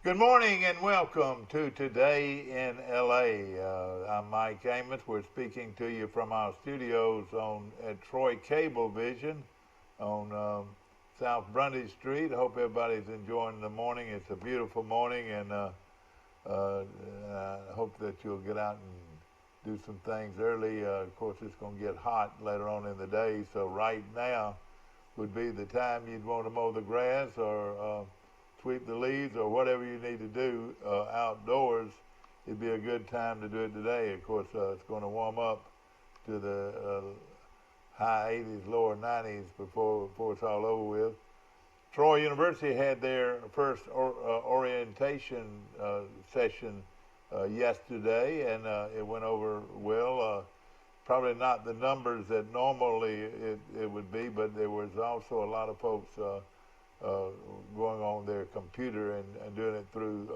Good morning and welcome to Today in LA. I'm Mike Amos. We're speaking to you from our studios at Troy Cable Vision on South Brundage Street. I hope everybody's enjoying the morning. It's a beautiful morning, and I hope that you'll get out and do some things early. Of course, it's going to get hot later on in the day, so right now would be the time you'd want to mow the grass or sweep the leaves or whatever you need to do outdoors. It'd be a good time to do it today. Of course, it's going to warm up to the high 80s, lower 90s before it's all over with. Troy University had their first orientation session yesterday, and it went over well. Probably not the numbers that normally it would be, but there was also a lot of folks going on their computer and doing it through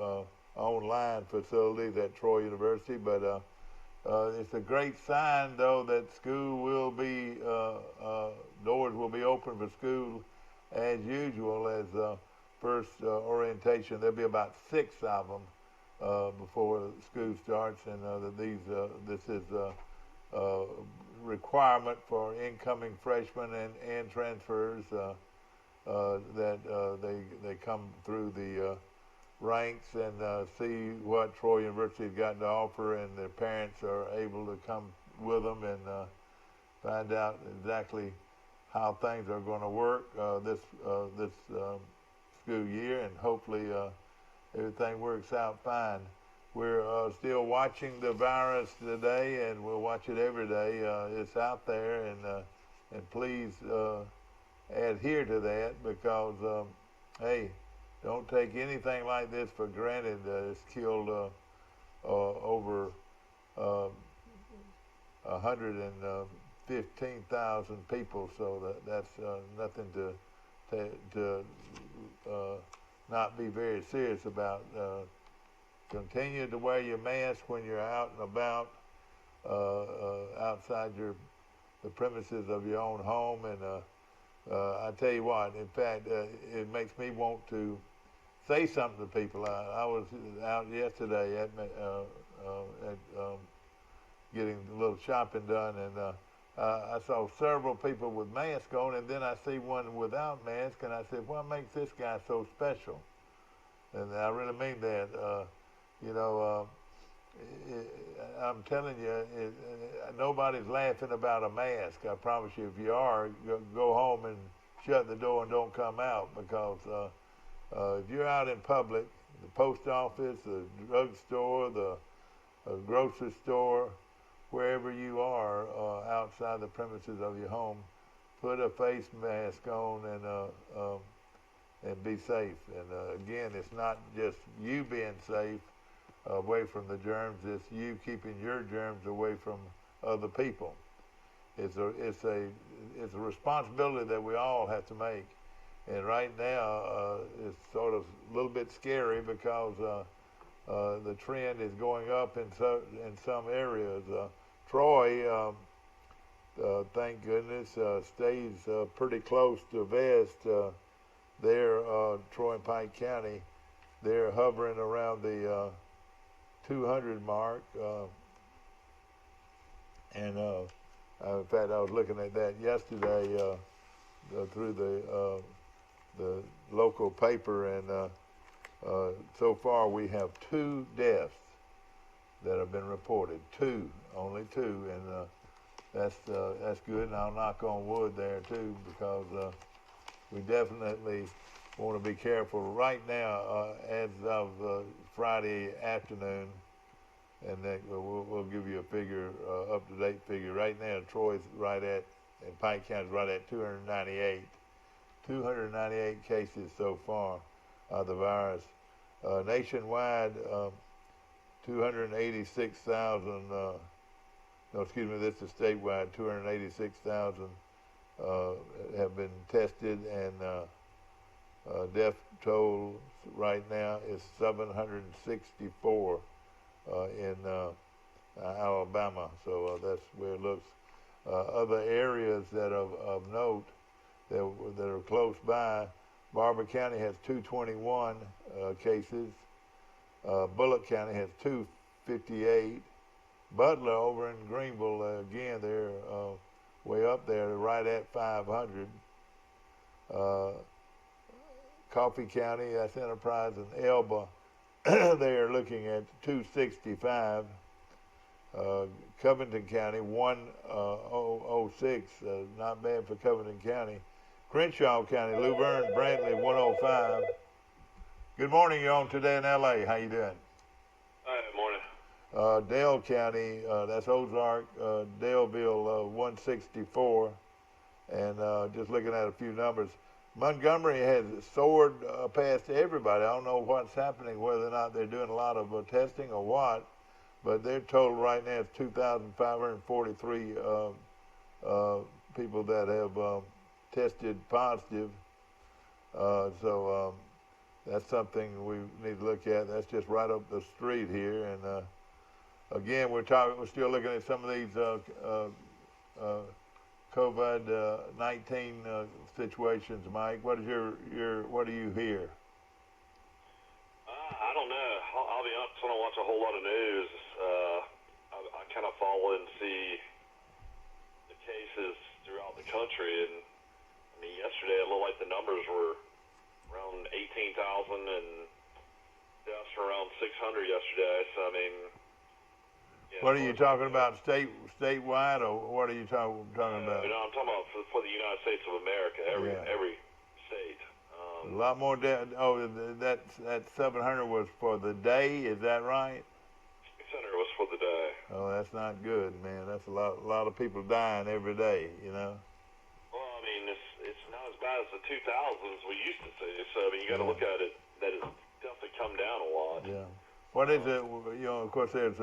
online facilities at Troy University. But it's a great sign, though, that school will be, doors will be open for school as usual as first orientation. There'll be about 6 of them before school starts, and this is requirement for incoming freshmen and transfers. That they come through the ranks and see what Troy University has got to offer, and their parents are able to come with them and find out exactly how things are going to work this school year, and hopefully everything works out fine. We're still watching the virus today, and we'll watch it every day. It's out there, and please adhere to that, because hey, don't take anything like this for granted. It's killed over 115,000 people, so that's nothing to not be very serious about. Continue to wear your mask when you're out and about outside the premises of your own home, and I tell you what, in fact, it makes me want to say something to people. I was out yesterday at getting a little shopping done, and I saw several people with masks on, and then I see one without mask, and I said, what makes this guy so special? And I really mean that. I'm telling you, nobody's laughing about a mask. I promise you. If you are, go home and shut the door and don't come out, because if you're out in public, the post office, the drugstore, the grocery store, wherever you are outside the premises of your home, put a face mask on and be safe. And again, it's not just you being safe away from the germs, it's you keeping your germs away from other people. It's a responsibility that we all have to make. And right now, it's sort of a little bit scary, because the trend is going up in some areas. Troy, thank goodness, stays pretty close to Vest. There, Troy and Pike County, they're hovering around the 200 mark, and in fact, I was looking at that yesterday through the local paper, and so far we have 2 deaths that have been reported. Only two, and that's good. And I'll knock on wood there too, because we definitely want to be careful right now, as of Friday afternoon, and then we'll give you a figure, up-to-date figure. Right now, Troy's right at, and Pike County's right at 298. 298 cases so far of the virus. Nationwide, 286,000, no, excuse me, this is statewide, 286,000 have been tested, and death toll right now is 764 in Alabama, so that's where it looks. Other areas that of note that are close by, Barber County has 221 cases, Bullock County has 258. Butler over in Greenville, again, they're way up there, right at 500. Coffee County, that's Enterprise, and Elba, they are looking at 265. Covington County, 106, not bad for Covington County. Crenshaw County, Luverne, Brantley, 105. Good morning, you're on Today in LA. How you doing? Hi, morning. Dale County, that's Ozark, Daleville, 164. And just looking at a few numbers, Montgomery has soared past everybody. I don't know what's happening, whether or not they're doing a lot of testing or what, but their total right now is 2,543 people that have tested positive. So that's something we need to look at. That's just right up the street here. And again, we're still looking at some of these COVID-19 situations. Mike, what do you hear? I don't know. I'll be honest. I don't watch a whole lot of news. I kind of follow and see the cases throughout the country, and I mean, yesterday it looked like the numbers were around 18,000 and deaths were around 600 yesterday. So I mean. Yeah, what are you talking about, statewide, or what are you talking about? No, I'm talking about for the United States of America, every state. A lot more death. Oh, that 700 was for the day. Is that right? 600 was for the day. Oh, that's not good, man. That's a lot of people dying every day. You know. Well, I mean, it's not as bad as the 2000s we used to see. So I mean, you got to look at it that it's definitely come down a lot. Yeah. What is it? You know, of course, there's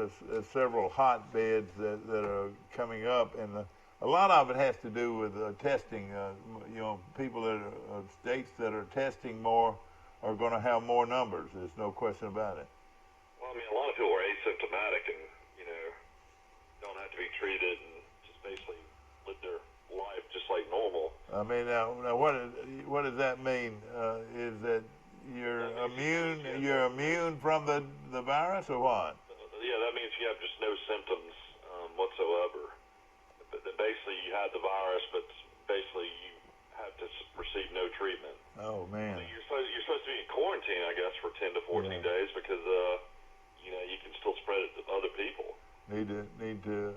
several hotbeds that are coming up, and a lot of it has to do with testing. You know, people that are states that are testing more are going to have more numbers. There's no question about it. Well, I mean, a lot of people are asymptomatic and don't have to be treated and just basically live their life just like normal. I mean, now what does that mean? Is that you're immune from the virus, or what? Yeah, that means you have just no symptoms whatsoever. But basically, you had the virus, but basically you have to receive no treatment. Oh man! I mean, you're supposed to be in quarantine, I guess, for 10 to 14 days because you can still spread it to other people. Need to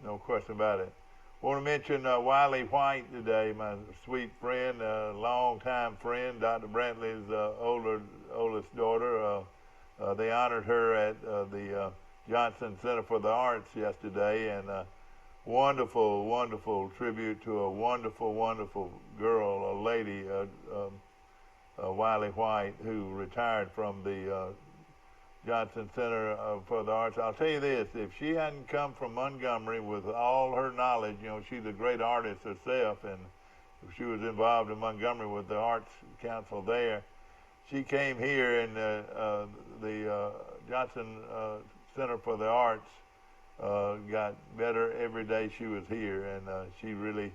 no question about it. Want to mention Wiley White today, my sweet friend, longtime friend, Dr. Brantley's oldest daughter. They honored her at the Johnson Center for the Arts yesterday, and wonderful, wonderful tribute to a wonderful, wonderful girl, a lady, Wiley White, who retired from the Johnson Center for the Arts. I'll tell you this, if she hadn't come from Montgomery with all her knowledge, you know, she's a great artist herself, and she was involved in Montgomery with the Arts Council there. She came here, and the Johnson Center for the Arts got better every day she was here, and she really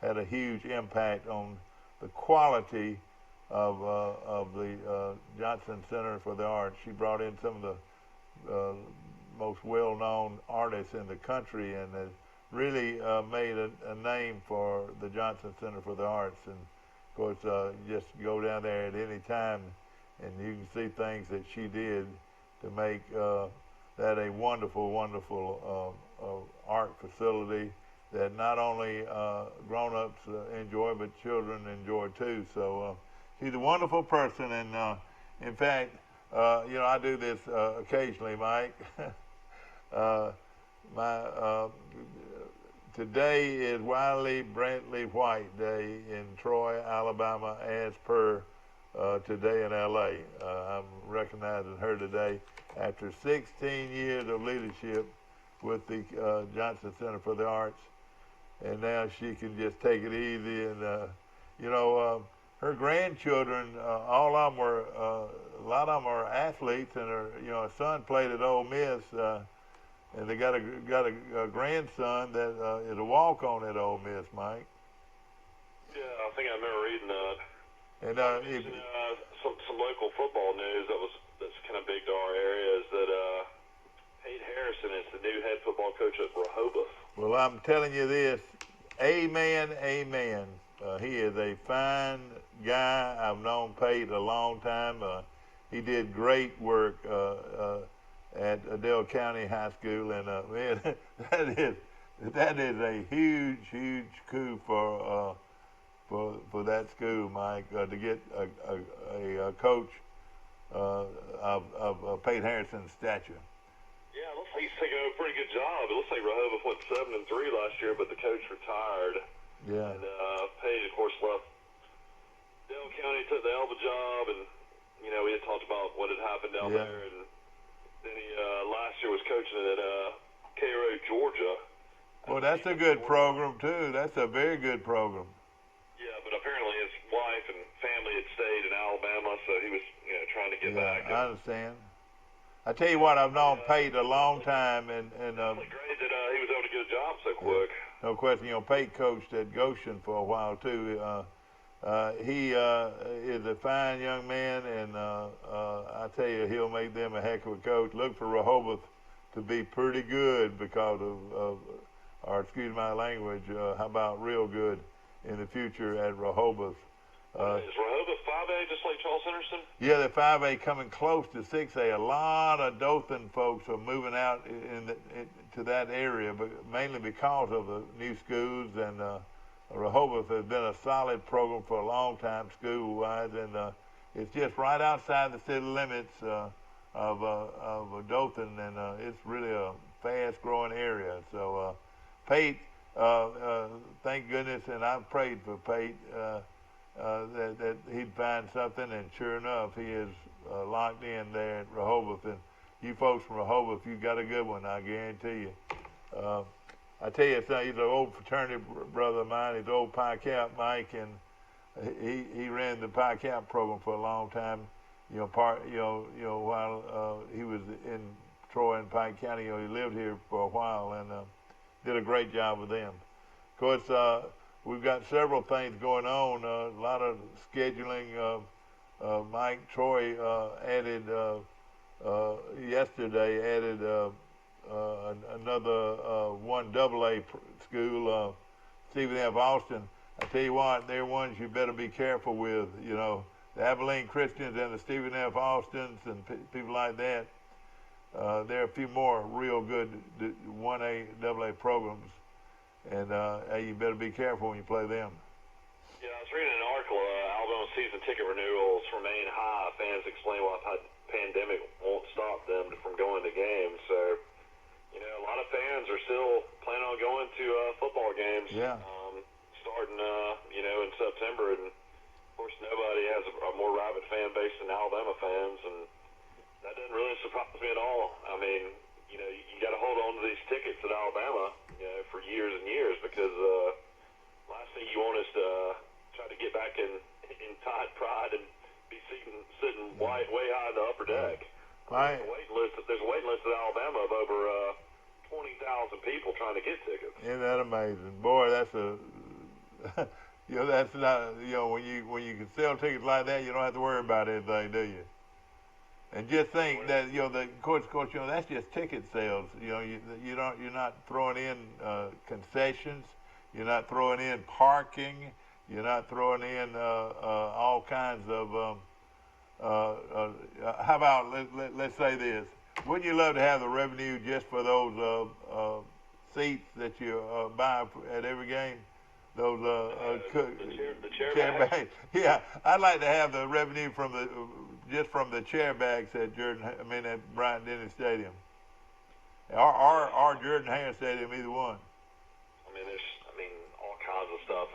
had a huge impact on the quality of the Johnson Center for the Arts. She brought in some of the most well-known artists in the country, and really made a name for the Johnson Center for the Arts. And of course, just go down there at any time, and you can see things that she did to make that a wonderful, wonderful art facility that not only grown-ups enjoy, but children enjoy too. So. She's a wonderful person, and in fact, I do this occasionally, Mike. Today is Wiley Brantley White Day in Troy, Alabama, as per Today in LA. I'm recognizing her today after 16 years of leadership with the Johnson Center for the Arts, and now she can just take it easy, and her grandchildren, all of them were, a lot of them are athletes, and her son played at Ole Miss, and they got a grandson that is a walk-on at Ole Miss, Mike. Yeah, I think I remember reading that. And if, some local football news that's kind of big to our area is that Pete Harrison is the new head football coach at Rehoboth. well, I'm telling you this, amen, amen. He is a fine guy. I've known Pete a long time. He did great work at Adele County High School, and man, that is a huge coup for that school, Mike, to get a coach of Pete Harrison's stature. Yeah, it looks like he's taking a pretty good job. It looks like Rehoboth went 7-3 last year, but the coach retired. Yeah. And Pate, of course, left Dale County, took the Elba job, and we had talked about what had happened down there. And then he last year was coaching at Cairo, Georgia. Well, that's a good program too. That's a very good program. Yeah, but apparently his wife and family had stayed in Alabama, so he was trying to get back. I understand. I tell you what, I've known Pate a long time, and it's really great that he was able to get a job so quick. No question. Pate coached at Goshen for a while too. He is a fine young man, and I tell you, he'll make them a heck of a coach. Look for Rehoboth to be pretty good because of or excuse my language, how about real good in the future at Rehoboth. Is Rehoboth 5A just like Charles Henderson? Yeah, they're 5A coming close to 6A. A lot of Dothan folks are moving out to that area, but mainly because of the new schools. And Rehoboth has been a solid program for a long time school-wise, and it's just right outside the city limits of Dothan, and it's really a fast-growing area. So Pate, thank goodness, and I've prayed for Pate that he'd find something, and sure enough, he is locked in there at Rehoboth. And you folks from Rehoboth, you got a good one, I guarantee you. I tell you, he's an old fraternity brother of mine. He's old Pi Cap Mike, and he ran the Pi Cap program for a long time. While he was in Troy and Pike County, he lived here for a while and did a great job with them. Of course, we've got several things going on. A lot of scheduling. Mike Troy added yesterday another 1AA school, Stephen F. Austin. I tell you what, they're ones you better be careful with. The Abilene Christians and the Stephen F. Austins and people like that. There are a few more real good 1A, AA programs, and you better be careful when you play them. Yeah, I was reading an article, Alabama season ticket renewals remain high. Fans explain why the pandemic won't stop them from going to games. So, a lot of fans are still planning on going to football games. Yeah. Starting, in September, and of course, nobody has a more rabid fan base than Alabama fans, and that doesn't really surprise me at all. I mean, you got to hold on to these tickets at Alabama, for years and years, because last thing you want is to try to get back in Tide Pride and be sitting way high in the upper deck. There's a waiting list at Alabama of over 20,000 people trying to get tickets. Isn't that amazing? Boy, that's a that's not, when you can sell tickets like that, you don't have to worry about anything, do you? And just think that, of course, that's just ticket sales. You're not throwing in concessions. You're not throwing in parking. You're not throwing in all kinds of. How about let's say this? Wouldn't you love to have the revenue just for those seats that you buy at every game? Those the chair bags. Yeah, I'd like to have the revenue from the chair bags at at Bryant-Denny Stadium, or Jordan-Hare Stadium, either one. There's all kinds of stuff.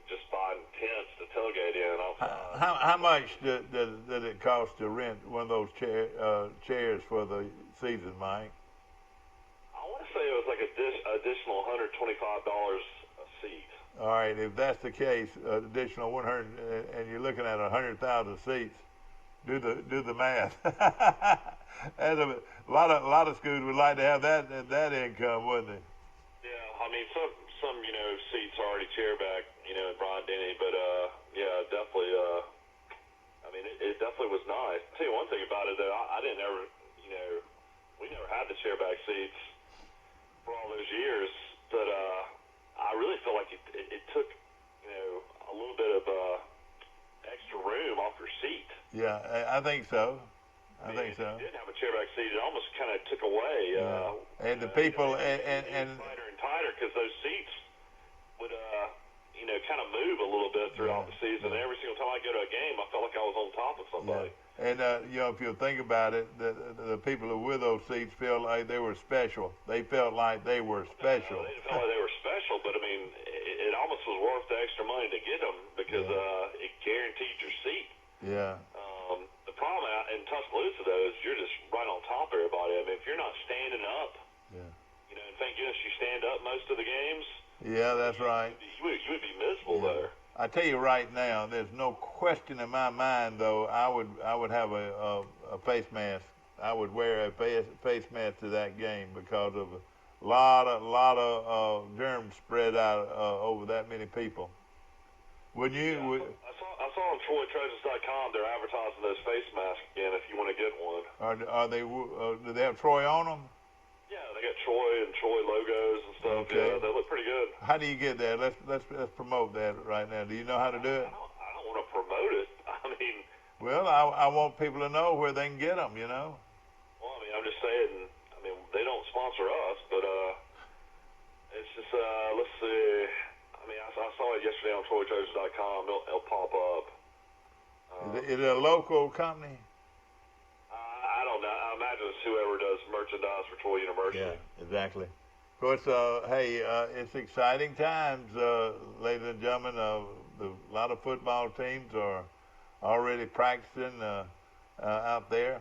Just buying tents to tailgate in outside. How much does it cost to rent one of those chairs for the season, Mike? I want to say it was like additional $125 a seat. All right, if that's the case, additional 100, and you're looking at 100,000 seats. Do the math. That's a lot of schools would like to have that income, wouldn't they? Yeah, some seats are already chair back, at Bryant-Denny, but yeah, definitely Yeah, I think so. I think If so. you didn't have a chairback seat, it almost kind of took away. Yeah. And the people and tighter and tighter because those seats would, kind of move a little bit throughout the season. Yeah. Every single time I go to a game, I felt like I was on top of somebody. Yeah. And if you think about it, the people who were with those seats felt like they were special. They felt like they were special. They didn't feel like they were special, but I mean, it almost was worth the extra money to get them because it guaranteed your seat. Yeah. The problem in Tuscaloosa though is you're just right on top of everybody. I mean, if you're not standing up, and thank goodness you stand up most of the games. Yeah, that's right. You would be miserable there. I tell you right now, there's no question in my mind though. I would have a face mask. I would wear a face mask to that game because of a lot of germs spread out over that many people. Would you? I saw on TroyTreasures.com they're advertising those face masks again. If you want to get one. Are they? Do they have Troy on them? Yeah, they got Troy and Troy logos and stuff. Okay. Yeah, they look pretty good. How do you get that? Let's promote that right now. Do you know how to do it? I don't want to promote it. I mean. Well, I want people to know where they can get them. Well, I mean, I'm just saying. I mean, they don't sponsor us, but it's just let's see. I mean, I saw it yesterday on TroyTreasures.com. It'll pop up. Is it a local company? I don't know. I imagine it's whoever does merchandise for Troy University. Yeah, exactly. Of course, hey, it's exciting times, ladies and gentlemen. A lot of football teams are already practicing out there.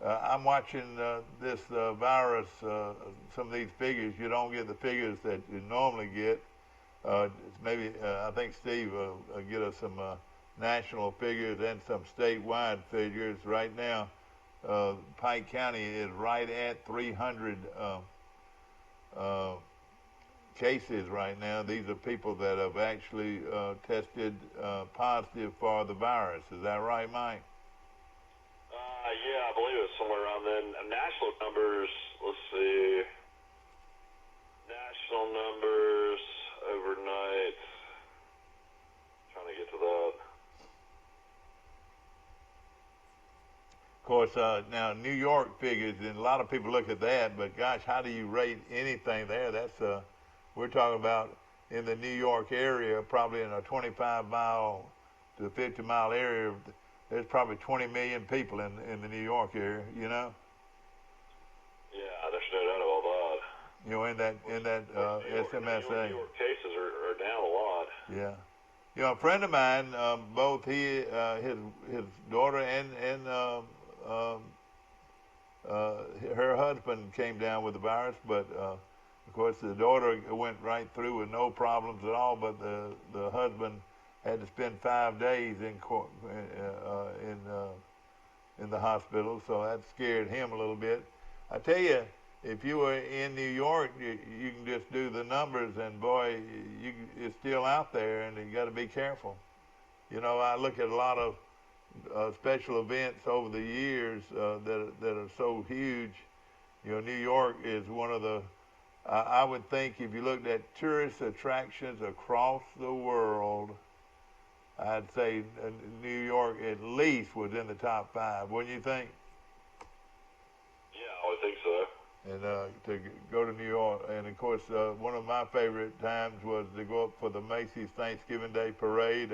I'm watching this virus, some of these figures. You don't get the figures that you normally get. Maybe I think Steve will get us some national figures and some statewide figures. Right now, Pike County is right at 300 cases right now. These are people that have actually tested positive for the virus. Is that right, Mike? Yeah, I believe it's somewhere around then. National numbers, let's see. National numbers overnight. Trying to get to that. Of course, now New York figures, and a lot of people look at that, but gosh, how do you rate anything there? That's we're talking about in the New York area, probably in a 25-mile to 50-mile area. There's probably 20 million people in the New York area. Yeah, there's no doubt about that. In that SMSA. New York cases are down a lot. Yeah. A friend of mine, both his daughter and her husband came down with the virus, but of course the daughter went right through with no problems at all, but the husband had to spend 5 days in the hospital, so that scared him a little bit. I tell you, if you were in New York, you can just do the numbers, and boy, it's still out there, and you got to be careful. I look at a lot of special events over the years that are so huge. New York is one of the. I would think if you looked at tourist attractions across the world, I'd say New York at least was in the top 5. Wouldn't you think? Yeah, I would think so. And to go to New York, and of course, one of my favorite times was to go up for the Macy's Thanksgiving Day Parade.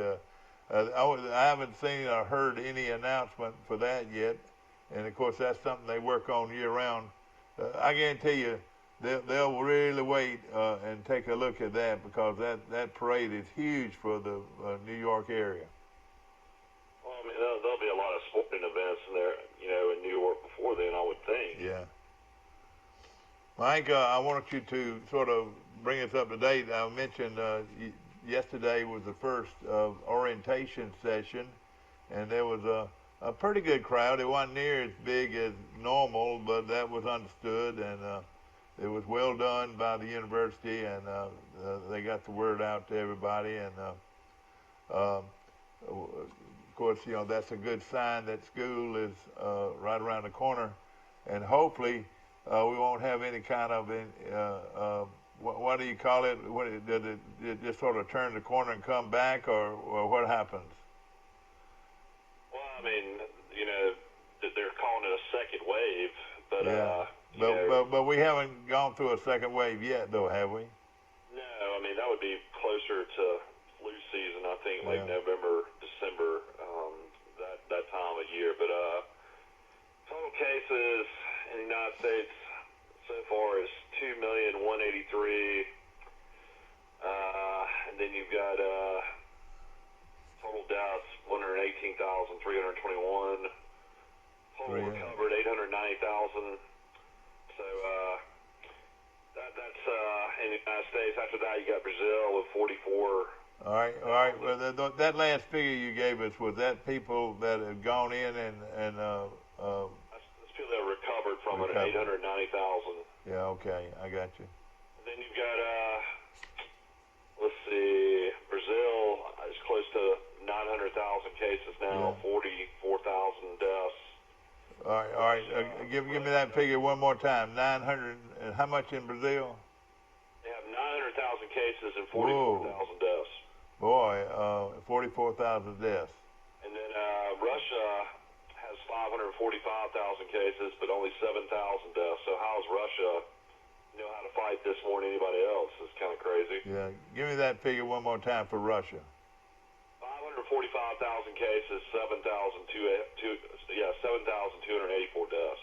I haven't seen or heard any announcement for that yet, and of course, that's something they work on year-round. I guarantee you, they'll really wait and take a look at that, because that parade is huge for the New York area. Well, I mean, there'll be a lot of sporting events in there, in New York before then, I would think. Yeah. Mike, I want you to sort of bring us up to date. I mentioned yesterday was the first orientation session, and there was a pretty good crowd. It wasn't near as big as normal, but that was understood, and it was well done by the university, and they got the word out to everybody. And of course, that's a good sign that school is right around the corner, and hopefully we won't have any kind of what do you call it? Does it just sort of turn the corner and come back, or what happens? Well, I mean, Yeah. you know, But we haven't gone through a second wave yet, though, have we? no, I mean that would be closer to flu season. I think like Yeah. November, December, that time of year. But total cases in the United States so far is 2,183,000, and then you've got total deaths 118,321. Total recovered 890,000. So that's in the United States. After that, you got Brazil with 44. All right. Well, that last figure you gave us, was that people that had gone in and That's people that recovered from it, recovered. 890,000. Yeah. Okay, I got you. And then you've got let's see, Brazil is close to 900,000 cases now, Yeah. 44,000 deaths. All right. Give me that figure one more time. 900. And how much in Brazil? They have 900,000 cases and 44,000 deaths. Boy, 44,000 deaths. And then Russia has 545,000 cases, but only 7,000 deaths. So how does Russia know how to fight this more than anybody else? It's kind of crazy. Yeah. Give me that figure one more time for Russia. 545,000 cases, 7,284 deaths.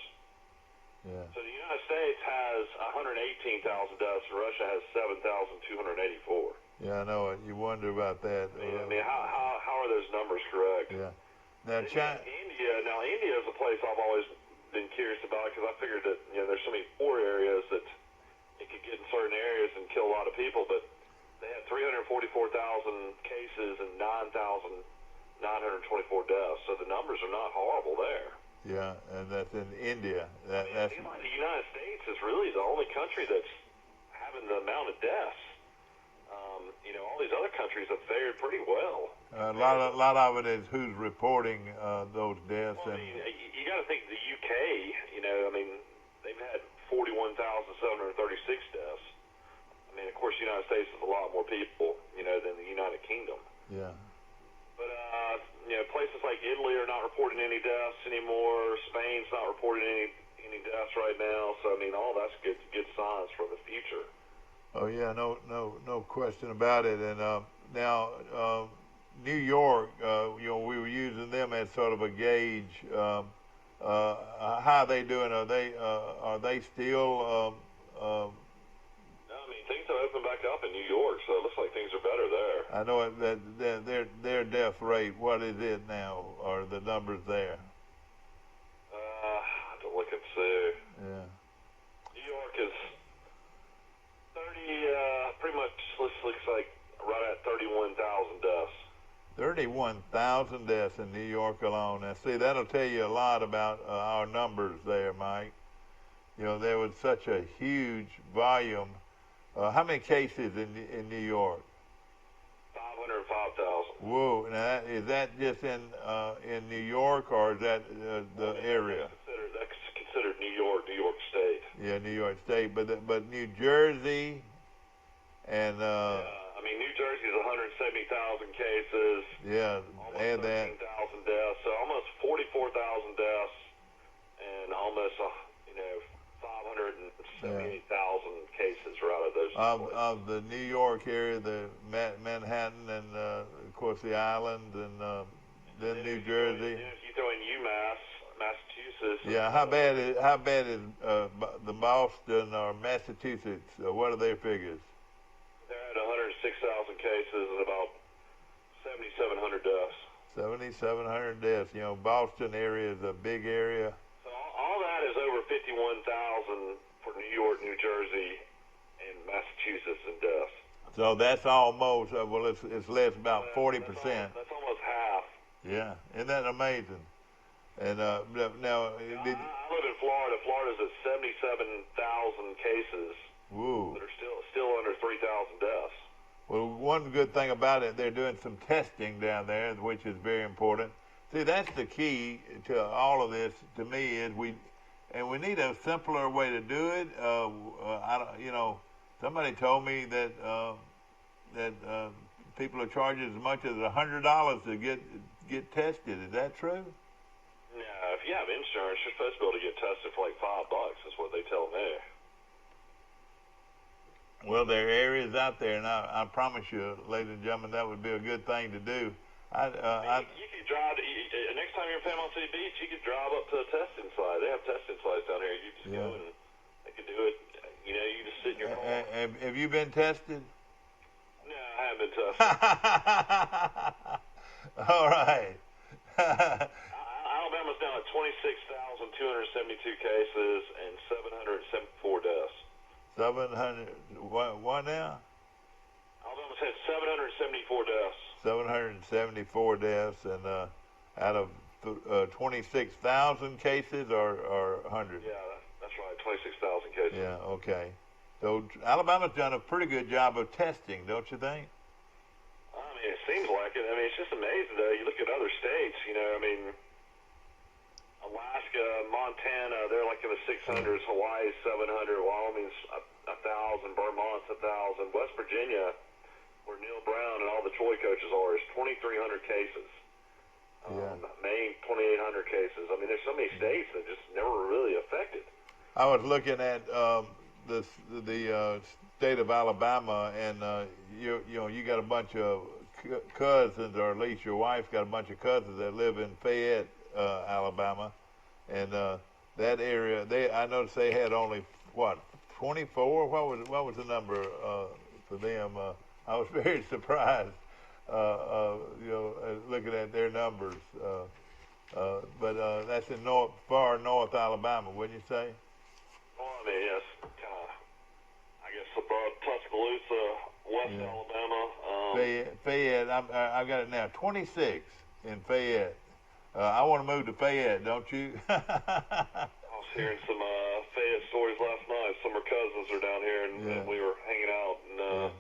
Yeah. So the United States has 118,000 deaths, and Russia has 7,284. Yeah, I know it. You wonder about that. I mean, how are those numbers correct? Yeah. Now, China. India is a place I've always been curious about because I figured that there's so many poor areas that it could get in certain areas and kill a lot of people, but they had 344,000 cases and 9,924 deaths. So the numbers are not horrible there. Yeah, and that's in India. I mean, the United States is really the only country that's having the amount of deaths. All these other countries have fared pretty well. A lot of it is who's reporting those deaths. Well, I mean, you got to think the UK. I mean, they've had 41,736 deaths. I mean, of course, the United States is a lot more people, than the United Kingdom. Yeah. But places like Italy are not reporting any deaths anymore. Spain's not reporting any deaths right now. So I mean, all that's good signs for the future. Oh yeah, no question about it. And now New York, we were using them as sort of a gauge. How are they doing? Are they still? No, I mean things have opened back up in New York, so it looks like things are better there. I know that their death rate. What is it now? Are the numbers there? I have to look and see. Yeah. New York is 30. Pretty much looks like right at 31,000 deaths. 31,000 deaths in New York alone. Now, see, that'll tell you a lot about our numbers there, Mike. There was such a huge volume. How many cases in New York? 505,000. Whoa! Now, is that just in New York, or is that the area? That's considered New York State. Yeah, New York State, but New Jersey and I mean, New Jersey's 170,000 cases. Yeah, add that. 13,000 deaths, so almost 44,000 deaths, and almost 578,000 cases are out of those. Of the New York area, the Manhattan, and of course the island, and then New Jersey. If you throw in UMass, Massachusetts. Yeah, how bad is the Boston or Massachusetts? What are their figures? They're at 106,000 cases and about 7,700 deaths. 7,700 deaths. Boston area is a big area. So all that is over 51,000 for New York, New Jersey, and Massachusetts in deaths. So that's almost it's less about 40%. That's almost half. Yeah, isn't that amazing? And now, I live in Florida. Florida's at 77,000 cases. Woo. That are still under 3,000 deaths. Well, one good thing about it, they're doing some testing down there, which is very important. See, that's the key to all of this. To me, is we need a simpler way to do it. Somebody told me that people are charging as much as $100 to get tested. Is that true? No, if you have insurance, you're supposed to be able to get tested for like $5. Is what they tell me. Well, there are areas out there, and I promise you, ladies and gentlemen, that would be a good thing to do. You could drive next time you're in Panama City Beach, you could drive up to a testing site. They have testing sites down here. You just go and they can do it. You know, you just sit in your car. Have you been tested? No, I haven't been tested. All right. Alabama's down at 26,272 cases and 774 deaths. 700, what now? Alabama's had 774 deaths. 774 deaths, and out of 26,000 cases or 100? Yeah, that's right, 26,000 cases. Yeah, okay. So Alabama's done a pretty good job of testing, don't you think? I mean, it seems like it. I mean, it's just amazing, though. You look at other states, you know, I mean, Alaska, Montana, they're like in the 600s. Hawaii, 700. Wyoming's 1,000. Vermont's 1,000. West Virginia, where Neil Brown and all the Troy coaches are, is 2,300 cases. Maine, 2,800 cases. I mean, there's so many states that just never really affected. I was looking at the state of Alabama, and you got a bunch of cousins, or at least your wife's got a bunch of cousins that live in Fayette, Alabama, and that area. I noticed they had only 24. What was the number for them? I was very surprised, looking at their numbers. But that's in far north Alabama, wouldn't you say? Well, I mean, yes, kind of, I guess, above Tuscaloosa, west Alabama. Fayette, I got it now, 26 in Fayette. I want to move to Fayette, don't you? I was hearing some Fayette stories last night. Some of our cousins are down here, and we were hanging out, and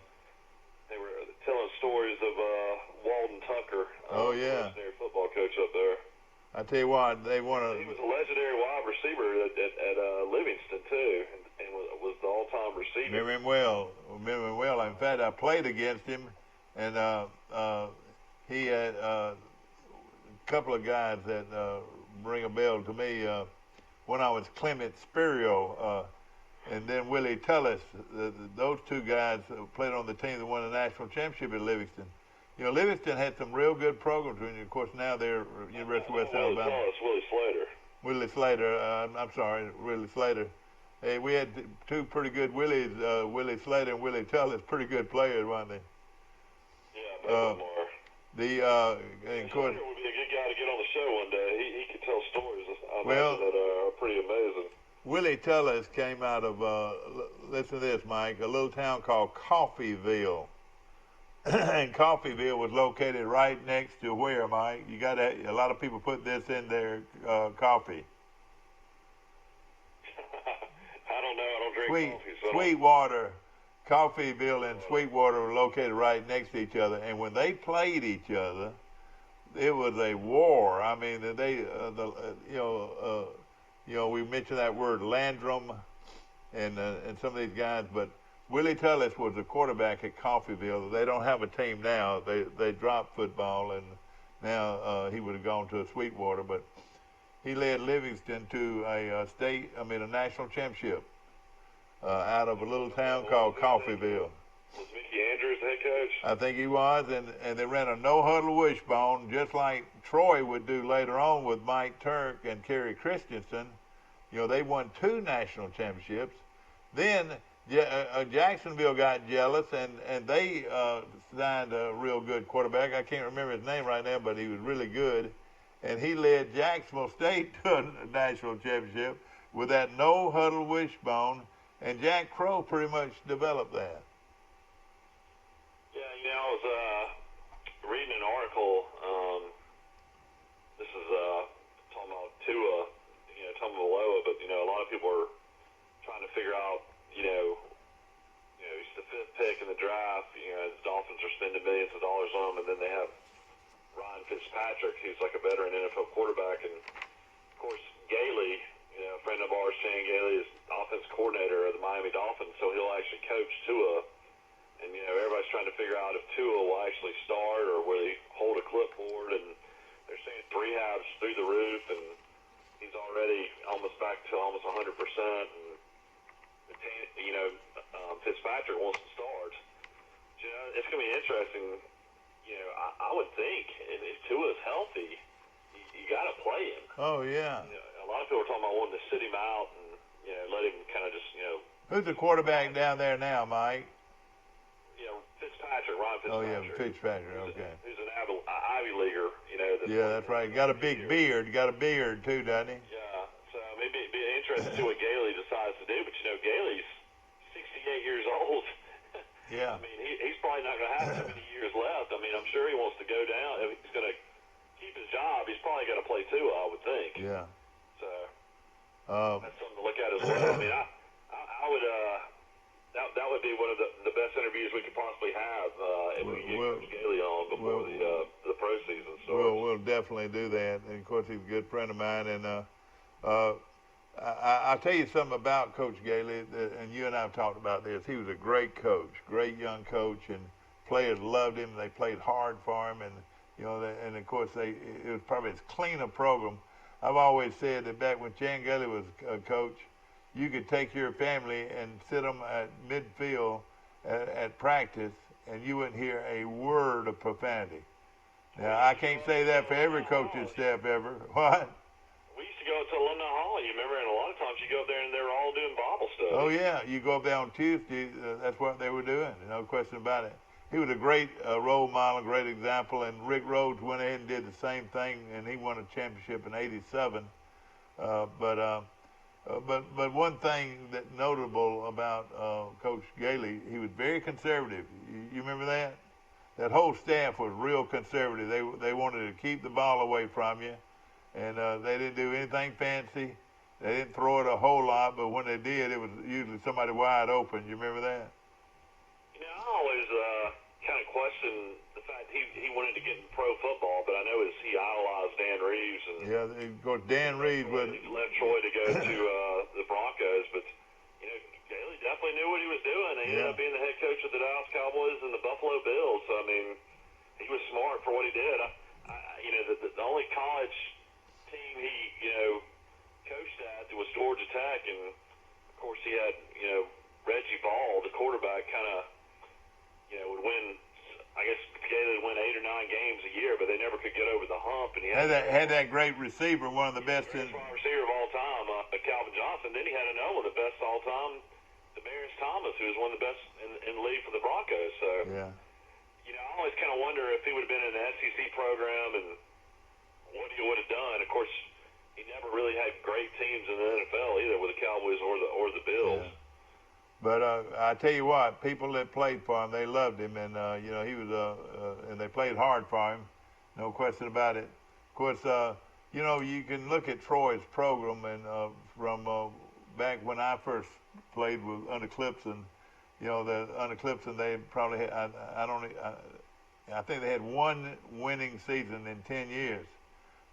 they were telling stories of Walden Tucker, legendary football coach up there. I tell you what, they want to. He was a legendary wide receiver at Livingston too, and was the all-time receiver. Remember him well. In fact, I played against him, and he had a couple of guys that ring a bell to me. When I was Clement Sperrio, and then Willie Tullis, those two guys played on the team that won the national championship at Livingston. You know, Livingston had some real good programs, and of course now they're University of West Alabama. Willie Slater. I'm sorry, Willie Slater. Hey, we had two pretty good Willies, Willie Slater and Willie Tullis, pretty good players, weren't they? Yeah, of course, Slater would be a good guy to get on the show one day. He could tell stories that are pretty amazing. Willie Tullis came out of, listen to this, Mike, a little town called Coffeyville. And Coffeyville was located right next to where, Mike? You got a lot of people put this in their coffee. I don't know. I don't drink coffee. So Sweetwater, Coffeyville and Sweetwater were located right next to each other. And when they played each other, it was a war. I mean, we mentioned that word Landrum and some of these guys, but Willie Tullis was the quarterback at Coffeyville. They don't have a team now. They dropped football, and now he would have gone to a Sweetwater. But he led Livingston to a national championship out of a little town called Coffeyville. Was Mickey Andrews the head coach? I think he was, and they ran a no-huddle wishbone, just like Troy would do later on with Mike Turk and Kerry Christensen. You know, they won 2 national championships. Then Jacksonville got jealous, and they signed a real good quarterback. I can't remember his name right now, but he was really good. And he led Jacksonville State to a national championship with that no-huddle wishbone, and Jack Crow pretty much developed that. Yeah, I was reading an article. This is talking about Tua, Tagovailoa, but a lot of people are trying to figure out, he's the 5th pick in the draft. The Dolphins are spending millions of dollars on him, and then they have Ryan Fitzpatrick, who's like a veteran NFL quarterback, and of course Gailey, a friend of ours, Shane Gailey, is offense coordinator of the Miami Dolphins, so he'll actually coach Tua. And, everybody's trying to figure out if Tua will actually start or will he hold a clipboard. And they're saying rehab's through the roof. And, he's already almost back to almost 100%, and Fitzpatrick wants to start. You know, it's going to be interesting. You know, I would think if Tua's healthy, you got to play him. Oh yeah. You know, a lot of people are talking about wanting to sit him out and let him kind of just Who's the quarterback down there now, Mike? Fitzpatrick, Ryan Fitzpatrick. Oh yeah, Fitzpatrick. Okay. Who's an Ivy leaguer? That's right. Got a big beard. Got a beard too, doesn't he? Yeah. So maybe it'd be interesting to see what Gailey decides to do. But Gailey's 68 years old. Yeah. I mean, he's probably not going to have too many years left. I mean, I'm sure he wants to go down. If he's going to keep his job, he's probably got to play Tua, I would think. Yeah. So that's something to look at as well. I mean, I would. That would be one of the best interviews we could possibly have if we get Coach Gailey on before the pro season starts. We'll definitely do that. And of course, he's a good friend of mine. And I'll tell you something about Coach Gailey, and you and I have talked about this. He was a great coach, great young coach, and players loved him. They played hard for him, and and of course, it was probably as clean a program. I've always said that back when Chan Gailey was a coach, you could take your family and sit them at midfield at practice, and you wouldn't hear a word of profanity. Now, I can't say that for every coach's staff ever. What? We used to go to Alumni Hall, you remember, and a lot of times you go up there and they're all doing Bible study. Oh, yeah. You go up there on Tuesday, that's what they were doing, no question about it. He was a great role model, a great example, and Rick Rhodes went ahead and did the same thing, and he won a championship in '87. But one thing that notable about Coach Gailey, he was very conservative. You remember that? That whole staff was real conservative. They wanted to keep the ball away from you, and they didn't do anything fancy. They didn't throw it a whole lot, but when they did, it was usually somebody wide open. You remember that? I always kind of questioned the fact he wanted to get in pro football, but I know he idolized Dan Reeves. And of course, Dan Reeves left Troy to go to the Broncos, but Gailey definitely knew what he was doing. He ended up being the head coach of the Dallas Cowboys and the Buffalo Bills. So I mean, he was smart for what he did. The only college team he coached at was Georgia Tech, and of course he had Reggie Ball, the quarterback, kind of would win. I guess Gailey would win 8 or 9 games a year, but they never could get over the hump. And he had that great receiver, one of the best receiver of all time, Calvin Johnson. Then he had another one of the best all time, Demarius Thomas, who was one of the best in the league for the Broncos. So yeah. I always kind of wonder if he would have been in the SEC program and what he would have done. Of course, he never really had great teams in the NFL either with the Cowboys or the Bills. Yeah. But I tell you what, people that played for him, they loved him, and he was and they played hard for him, no question about it. Of course, you can look at Troy's program, and from back when I first played under Clipson, under Clipson they probably had, I think they had one winning season in 10 years.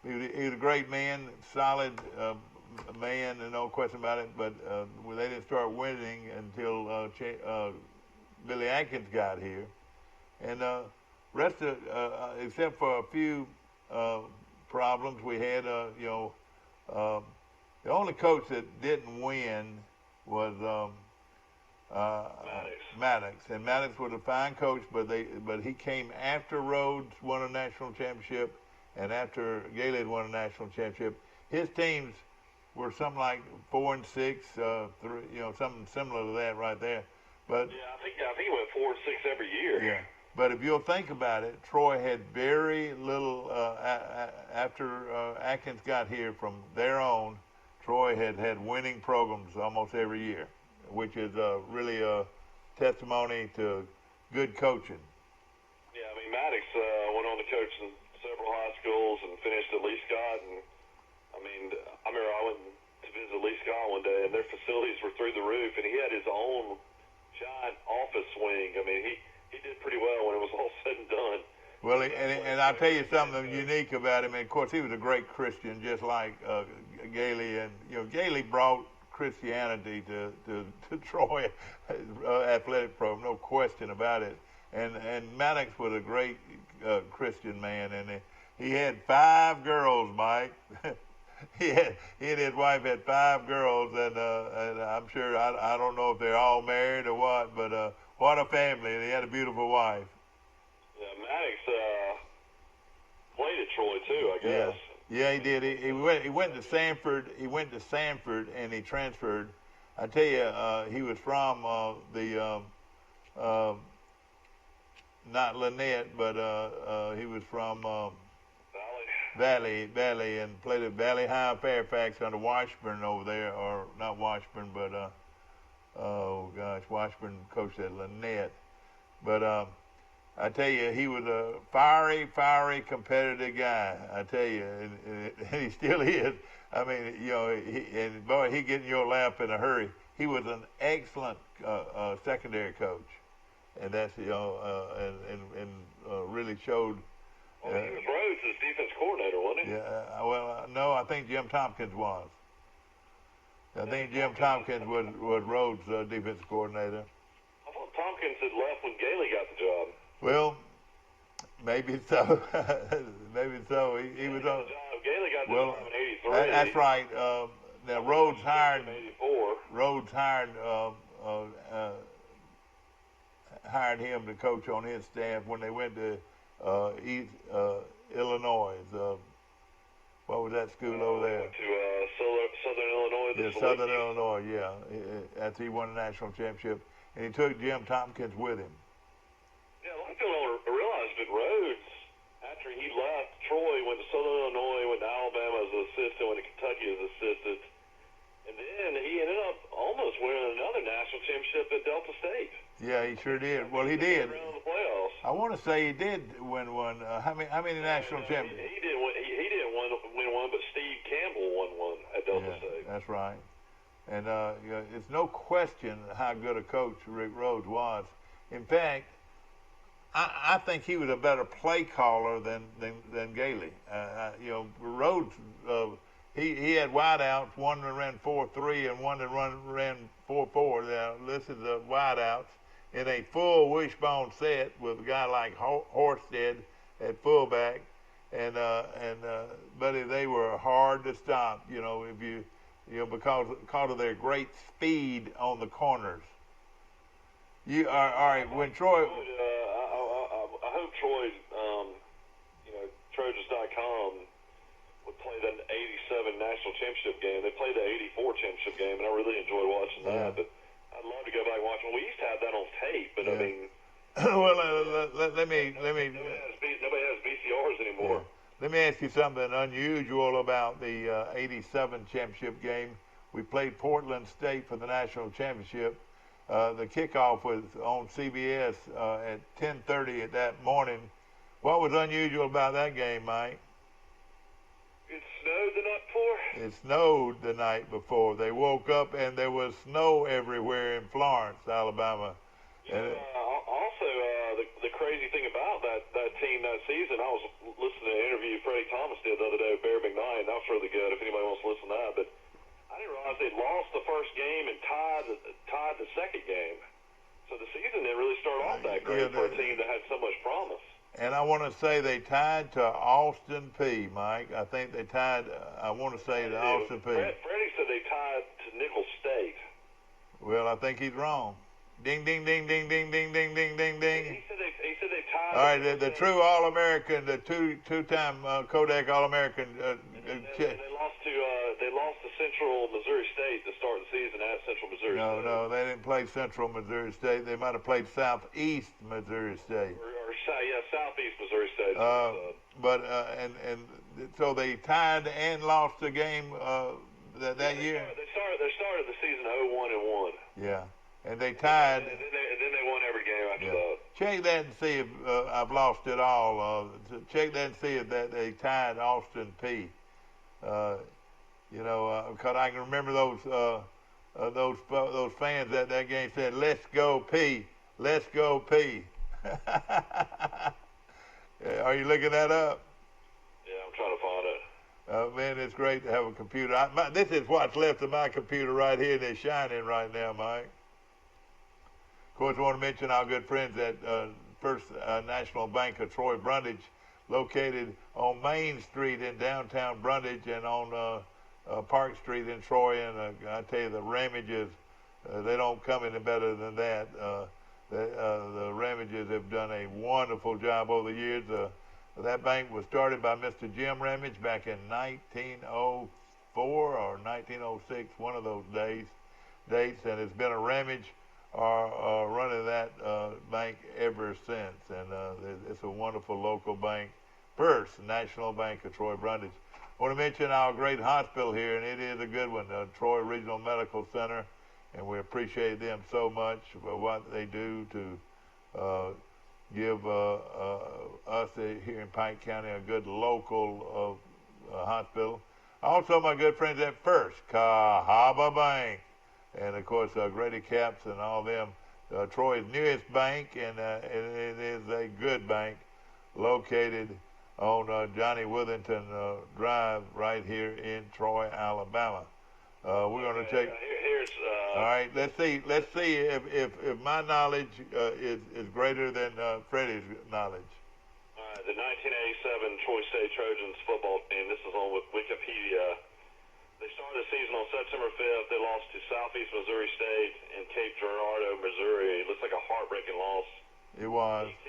He was a great man, solid man, and no question about it, but they didn't start winning until Billy Atkins got here. And rest of, except for a few problems we had, the only coach that didn't win was Maddox. And Maddox was a fine coach, but he came after Rhodes won a national championship, and after Gailey had won a national championship. His teams were something like 4 and 6, something similar to that right there. But I think he went 4 and 6 every year. Yeah, but if you'll think about it, Troy had very little after Atkins got here from their own. Troy had winning programs almost every year, which is really a testimony to good coaching. Yeah, I mean Maddox went on to coach in several high schools and finished at Lee Scott, and I remember I went to visit Lee Scott one day, and their facilities were through the roof, and he had his own giant office wing. I mean, he did pretty well when it was all said and done. Well, and I'll tell you something unique about him. And of course, he was a great Christian, just like Gailey. And Gailey brought Christianity to Troy athletic program, no question about it. And Maddox was a great Christian man, and he had 5 girls, Mike. he and his wife had 5 girls, and I'm sure I don't know if they're all married or what, but what a family! And he had a beautiful wife. Yeah, Maddox played at Troy too, I guess. Yeah, he did. He went to Sanford. He went to Sanford and he transferred. I tell you, he was from not Lynette, but he was from Valley, and played at Valley High Fairfax under Washburn over there, or not Washburn, but oh gosh, Washburn coached at Lynette. But I tell you, he was a fiery, competitive guy. I tell you, and he still is. I mean, you know, and boy, he get in your lap in a hurry. He was an excellent secondary coach, and that's and really showed. Well, he was Rhodes' defense coordinator, wasn't he? Yeah. Well, no, I think Jim Tompkins was. I think Jim Tompkins was Rhodes' defense coordinator. I thought Tompkins had left when Gailey got the job. Well, maybe so. Maybe so. He was on. Gailey got the job in '83. That's right. Now Rhodes hired. '84. Rhodes hired him to coach on his staff when they went to East Illinois. What was that school over there? Went to Southern Illinois. Yeah, Southern Illinois. Yeah, after he won the national championship, and he took Jim Tompkins with him. Yeah, a lot of people don't realize that Rhodes, after he left Troy, went to Southern Illinois, went to Alabama as an assistant, went to Kentucky as an assistant, and then he ended up almost winning another national championship at Delta State. Yeah, he sure did. Well, he did. Around the playoffs. I want to say he did win one. How many national championships? He didn't win one, but Steve Campbell won one at Delta State. That's right. And it's no question how good a coach Rick Rhodes was. In fact, I think he was a better play caller than Gailey. Rhodes, he had wideouts, one that ran 4-3 and one that ran 4-4. Now, this is the wideouts in a full wishbone set with a guy like Horsted at fullback, and buddy, they were hard to stop. Because of their great speed on the corners. You are all right when Troy. I hope Troy, Trojans.com would play the '87 national championship game. They played the '84 championship game, and I really enjoyed watching that. But I'd love to go back and watch them. We used to have that on tape, but I mean. Well, let me. Nobody has VCRs anymore. Yeah. Let me ask you something unusual about the '87 championship game. We played Portland State for the national championship. The kickoff was on CBS at 10:30 that morning. What was unusual about that game, Mike? It snowed the night before? It snowed the night before. They woke up and there was snow everywhere in Florence, Alabama. Yeah, also, the crazy thing about that team that season, I was listening to an interview Freddie Thomas did the other day with Barry McKnight, and that was really good if anybody wants to listen to that. But I didn't realize they'd lost the first game and tied the second game. So the season didn't really start off that great for a team that had so much promise. And I want to say they tied to Austin Peay, Mike. I think they tied, I want to say to Austin Peay. Freddie said they tied to Nicholls State. Well, I think he's wrong. Ding, ding, ding, ding, ding, ding, ding, ding, ding, ding. He said they tied. All right, the true All-American, the two-time Kodak All-American. They lost to Central Missouri State to start the season at Central Missouri State. No, they didn't play Central Missouri State. They might have played Southeast Missouri State. Southeast Missouri State. And so they tied and lost the game that year. They started the season 0-1-1. Yeah, and they tied. And then they won every game after that. Check that and see if I've lost it all. Check that and see if that they tied Austin Peay. Because I can remember those fans at that game said, "Let's go Peay, let's go Peay." Are you looking that up? Yeah, I'm trying to find it. Man, it's great to have a computer. This is what's left of my computer right here, and it's shining right now, Mike. Of course, I want to mention our good friends at First National Bank of Troy Brundage, located on Main Street in downtown Brundage, and on Park Street in Troy, and I tell you, the Ramages, they don't come any better than that. The Ramages have done a wonderful job over the years. That bank was started by Mr. Jim Ramage back in 1904 or 1906, one of those dates, and it's been a Ramage running that bank ever since, and it's a wonderful local bank. First National Bank of Troy Brundage. I want to mention our great hospital here, and it is a good one, Troy Regional Medical Center, and we appreciate them so much for what they do to give us here in Pike County a good local hospital. Also, my good friends at First Cahaba Bank, and of course Grady Caps and all them, Troy's newest bank, and it is a good bank located on Johnny Withington Drive right here in Troy, Alabama. We're going to take. All right, let's see if my knowledge is greater than Freddie's knowledge. All right, the 1987 Troy State Trojans football team. This is on Wikipedia. They started the season on September 5th. They lost to Southeast Missouri State and Cape Girardeau, Missouri. It looks like a heartbreaking loss. It was 18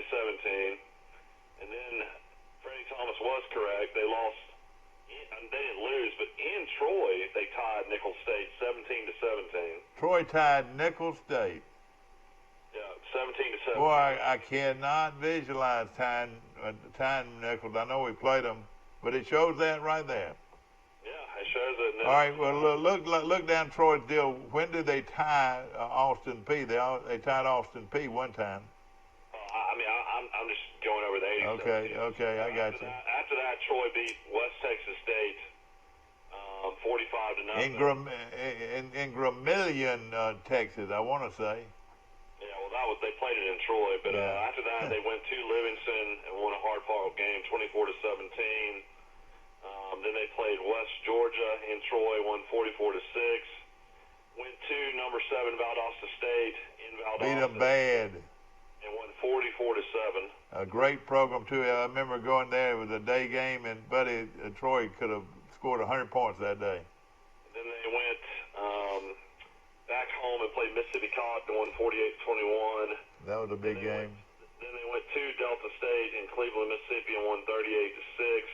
to 17. And then Freddie Thomas was correct. They lost. They didn't lose, but in Troy they tied Nicholls State 17 to 17. Troy tied Nicholls State. Yeah, 17 to 17. Boy, I cannot visualize tying Nicholls. I know we played them, but it shows that right there. Yeah, it shows it. All right, well, look down Troy's deal. When did they tie Austin P? They tied Austin P one time. I'm just going over the 80s. Okay, I got you. After that, Troy beat West Texas State 45 to nothing. In Gramillion, Texas, I want to say. Yeah, well, they played it in Troy, but after that, they went to Livingston and won a hard-fought game, 24 to 17. Then they played West Georgia in Troy, won 44 to 6. Went to number 7 Valdosta State in Valdosta. Beat them bad. And won 44 to 7. A great program too. I remember going there. It was a day game, and Buddy Troy could have scored 100 points that day. Then they went back home and played Mississippi Cotton and won 48-21. That was a big game. Then they went to Delta State in Cleveland, Mississippi, and won 38 to 6.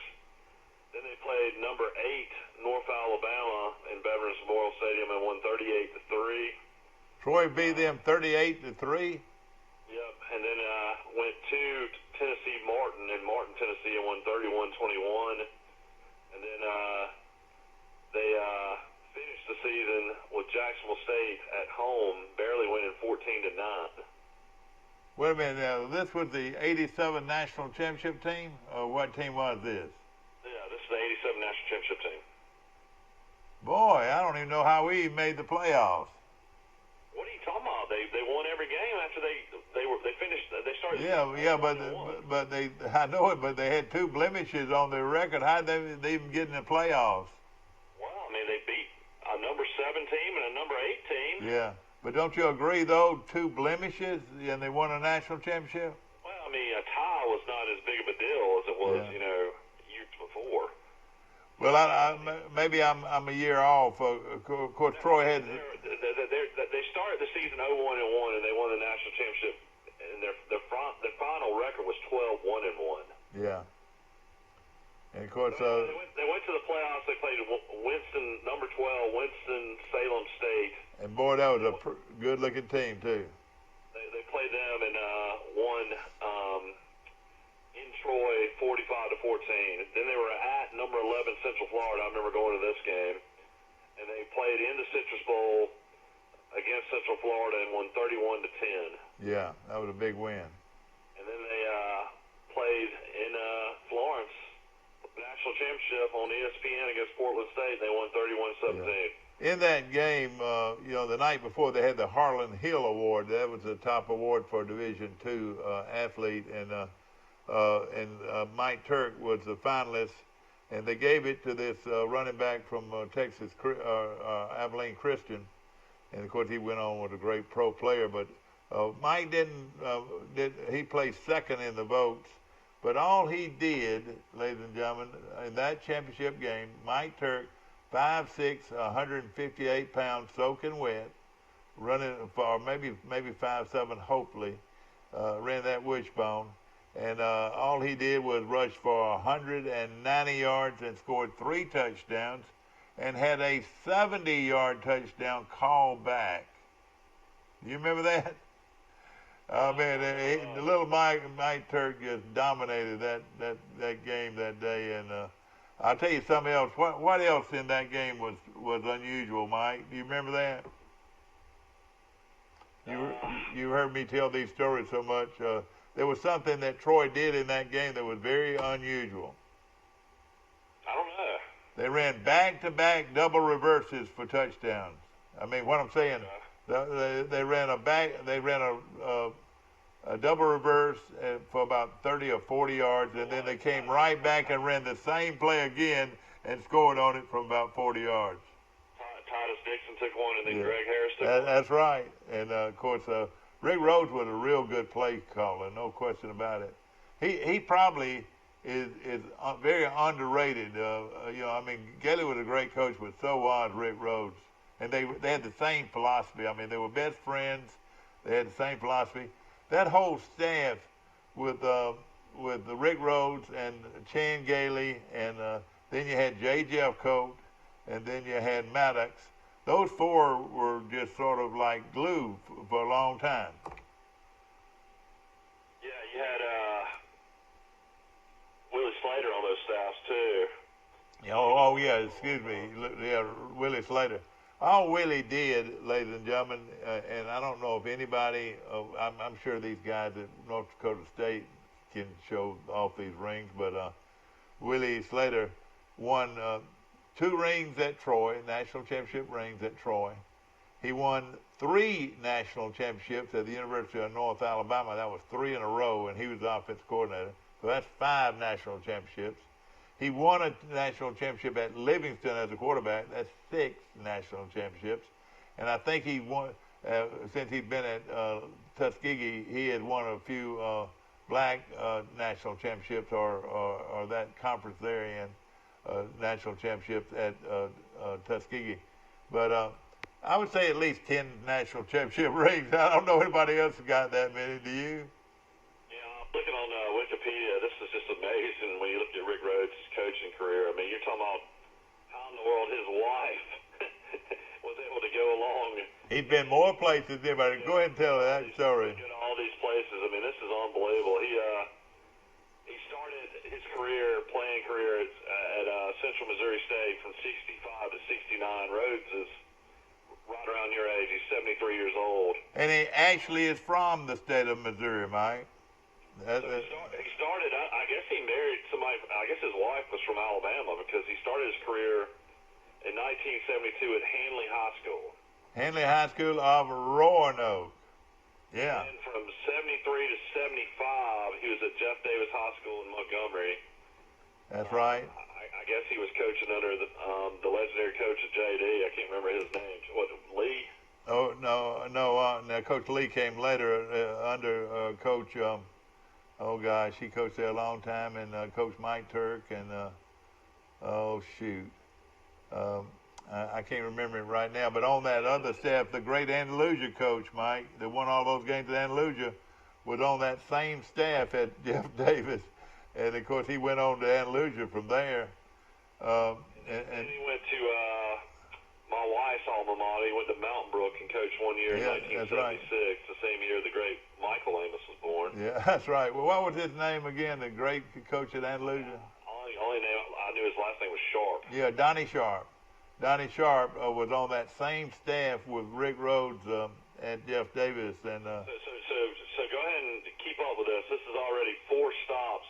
Then they played number 8 North Alabama in Veterans Memorial Stadium and won 38 to 3. Troy beat them 38 to 3. Yep, and then went to Tennessee Martin in Martin, Tennessee, and won 31-21. And then they finished the season with Jacksonville State at home, barely winning 14 to 9. Wait a minute, this was the '87 National Championship team, or what team was this? Yeah, this is the '87 National Championship team. Boy, I don't even know how we made the playoffs. What are you talking about? They won every game after they finished. They started. Yeah, but they, I know it, but they had 2 blemishes on their record. How did they even get in the playoffs? Well, I mean, they beat a number 7 team and a number 8 team. Yeah, but don't you agree though? 2 blemishes and they won a national championship. Well, I mean, a tie was not as big of a deal as it was, years before. Well, maybe I'm a year off. Of course, Troy had. They started the season 0-1-1, and they won the national championship. And their final record was 12-1-1. Yeah. And of course, they went to the playoffs. They played number 12, Winston-Salem State. And boy, that was a good-looking team too. They played them and won in Troy 45 to 14. Then they were at number 11 Central Florida. I remember going to this game, and they played in the Citrus Bowl against Central Florida and won 31 to 10. Yeah, that was a big win. And then they played in Florence, national championship on ESPN against Portland State. They won 31-17. Yeah. In that game, the night before they had the Harlan Hill Award. That was the top award for a Division II athlete, and Mike Turk was the finalist, and they gave it to this running back from Texas, Abilene Christian, and of course he went on with a great pro player. But Mike he placed second in the votes, but all he did, ladies and gentlemen, in that championship game, Mike Turk 5'6", 158 pounds, soaking wet, running for maybe 5'7", hopefully, ran that wishbone. And all he did was rush for 190 yards and scored 3 touchdowns and had a 70-yard touchdown call back. You remember that? The little Mike Turk just dominated that game that day. And I'll tell you something else. What else in that game was unusual, Mike? Do you remember that? You heard me tell these stories so much. There was something that Troy did in that game that was very unusual. I don't know. They ran back-to-back double reverses for touchdowns. I mean, what I'm saying, they ran a double reverse for about 30 or 40 yards, and then they came right back and ran the same play again and scored on it from about 40 yards. Titus Dixon took one, and then Greg Harris took one. That's right. And, of course, Rick Rhodes was a real good play caller, no question about it. He probably is very underrated. I mean, Gailey was a great coach, but so was Rick Rhodes. And they had the same philosophy. I mean, they were best friends. They had the same philosophy. That whole staff with Rick Rhodes and Chan Gailey, and then you had J. Jeffcoat, and then you had Maddox. Those four were just sort of like glue for a long time. Yeah, you had Willie Slater on those staffs too. Oh yeah, excuse me. Yeah, Willie Slater. All Willie did, ladies and gentlemen, and I don't know if anybody, I'm sure these guys at North Dakota State can show off these rings, but Willie Slater won 2 rings at Troy, national championship rings at Troy. He won 3 national championships at the University of North Alabama. That was 3 in a row, and he was the offensive coordinator. So that's 5 national championships. He won a national championship at Livingston as a quarterback. That's 6 national championships. And I think he won, since he'd been at Tuskegee, he had won a few black national championships or that conference they're in, national championships at Tuskegee. But I would say at least 10 national championship rings. I don't know anybody else who got that many. Do you? Looking on Wikipedia, this is just amazing when you look at Rick Rhodes' coaching career. I mean, you're talking about how in the world his wife was able to go along. He's been more places than anybody. Go ahead and tell that story. Go to all these places. I mean, this is unbelievable. He started his playing career at Central Missouri State from 65 to 69. Rhodes is right around your age. He's 73 years old. And he actually is from the state of Missouri, Mike. He started, I guess he married somebody, I guess his wife was from Alabama, because he started his career in 1972 at Hanley High School. Hanley High School of Roanoke. Yeah. And from 73 to 75, he was at Jeff Davis High School in Montgomery. That's right. I guess he was coaching under the legendary coach at JD. I can't remember his name. What, Lee? Oh, no. Coach Lee came later under Coach... oh gosh, he coached there a long time, and Coach Mike Turk, and I can't remember it right now. But on that other staff, the great Andalusia coach, Mike, that won all those games at Andalusia, was on that same staff at Jeff Davis, and of course he went on to Andalusia from there. And he went to my wife's alma mater. He went to Mountain Brook and coached 1 year in 1976, right. The same year the great Michael Amos was born. Yeah, that's right. Well, what was his name again, the great coach at Andalusia? Only name I knew his last name was Sharp. Yeah, Donnie Sharp. Donnie Sharp was on that same staff with Rick Rhodes at Jeff Davis. And So go ahead and keep up with this. This is already 4 stops.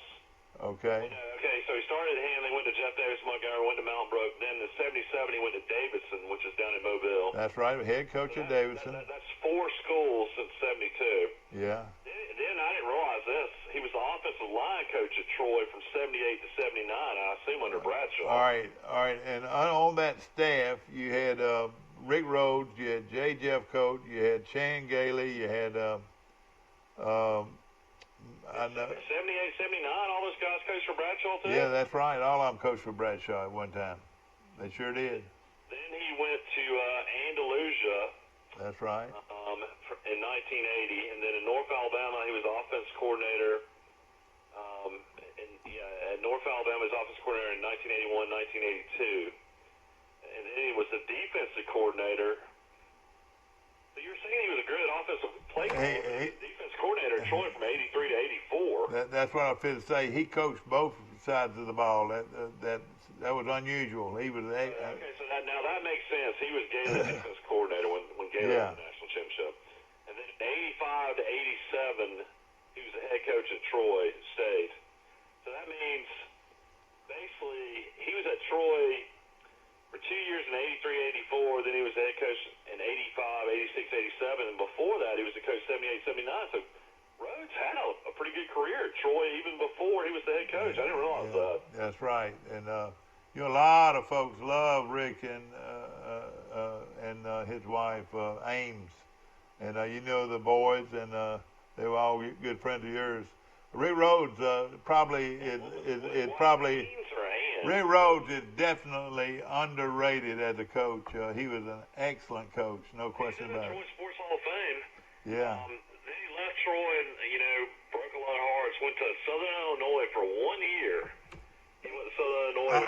Okay. Okay, so he started at Hanley, went to Jeff Davis, Montgomery, went to Mountain Brook. Then in 77, he went to Davidson, which is down in Mobile. That's right, head coach at Davidson. That's 4 schools since 72. Yeah. Then I didn't realize this. He was the offensive line coach at Troy from 78 to 79, I assume under Bradshaw. All right. And on that staff, you had Rick Rhodes, you had J. Jeffcoat, you had Chan Gailey, you had... 78, 79, all those guys coached for Bradshaw too? Yeah, that's right. All of them coached for Bradshaw at one time. They sure did. Then he went to Andalusia. That's right. In 1980, and then in North Alabama, he was offense coordinator. At North Alabama, he was offense coordinator in 1981, 1982, and then he was the defensive coordinator. So you're saying he was a good offensive play caller, defense coordinator at Troy from 83 to 84. That's what I was going to say. He coached both sides of the ball. That was unusual. He was. Okay, so now that makes sense. He was Gator's defense coordinator when Gator won the national championship, and then 85 to 87, he was the head coach at Troy State. So that means basically he was at Troy for 2 years in 83, 84. Then he was the head coach in 85, 86, 87, and before that he was the coach 78, 79. So Rhodes had a pretty good career at Troy even before he was the head coach. I didn't realize that. That's right, and a lot of folks love Rick and his wife Amos, and the boys, and they were all good friends of yours. Rick Rhodes Rick Rhodes is definitely underrated as a coach. He was an excellent coach, no question about it. Troy Sports Hall of Fame. Yeah. Then he left Troy and broke a lot of hearts. Went to Southern Illinois for 1 year. He went to Southern Illinois.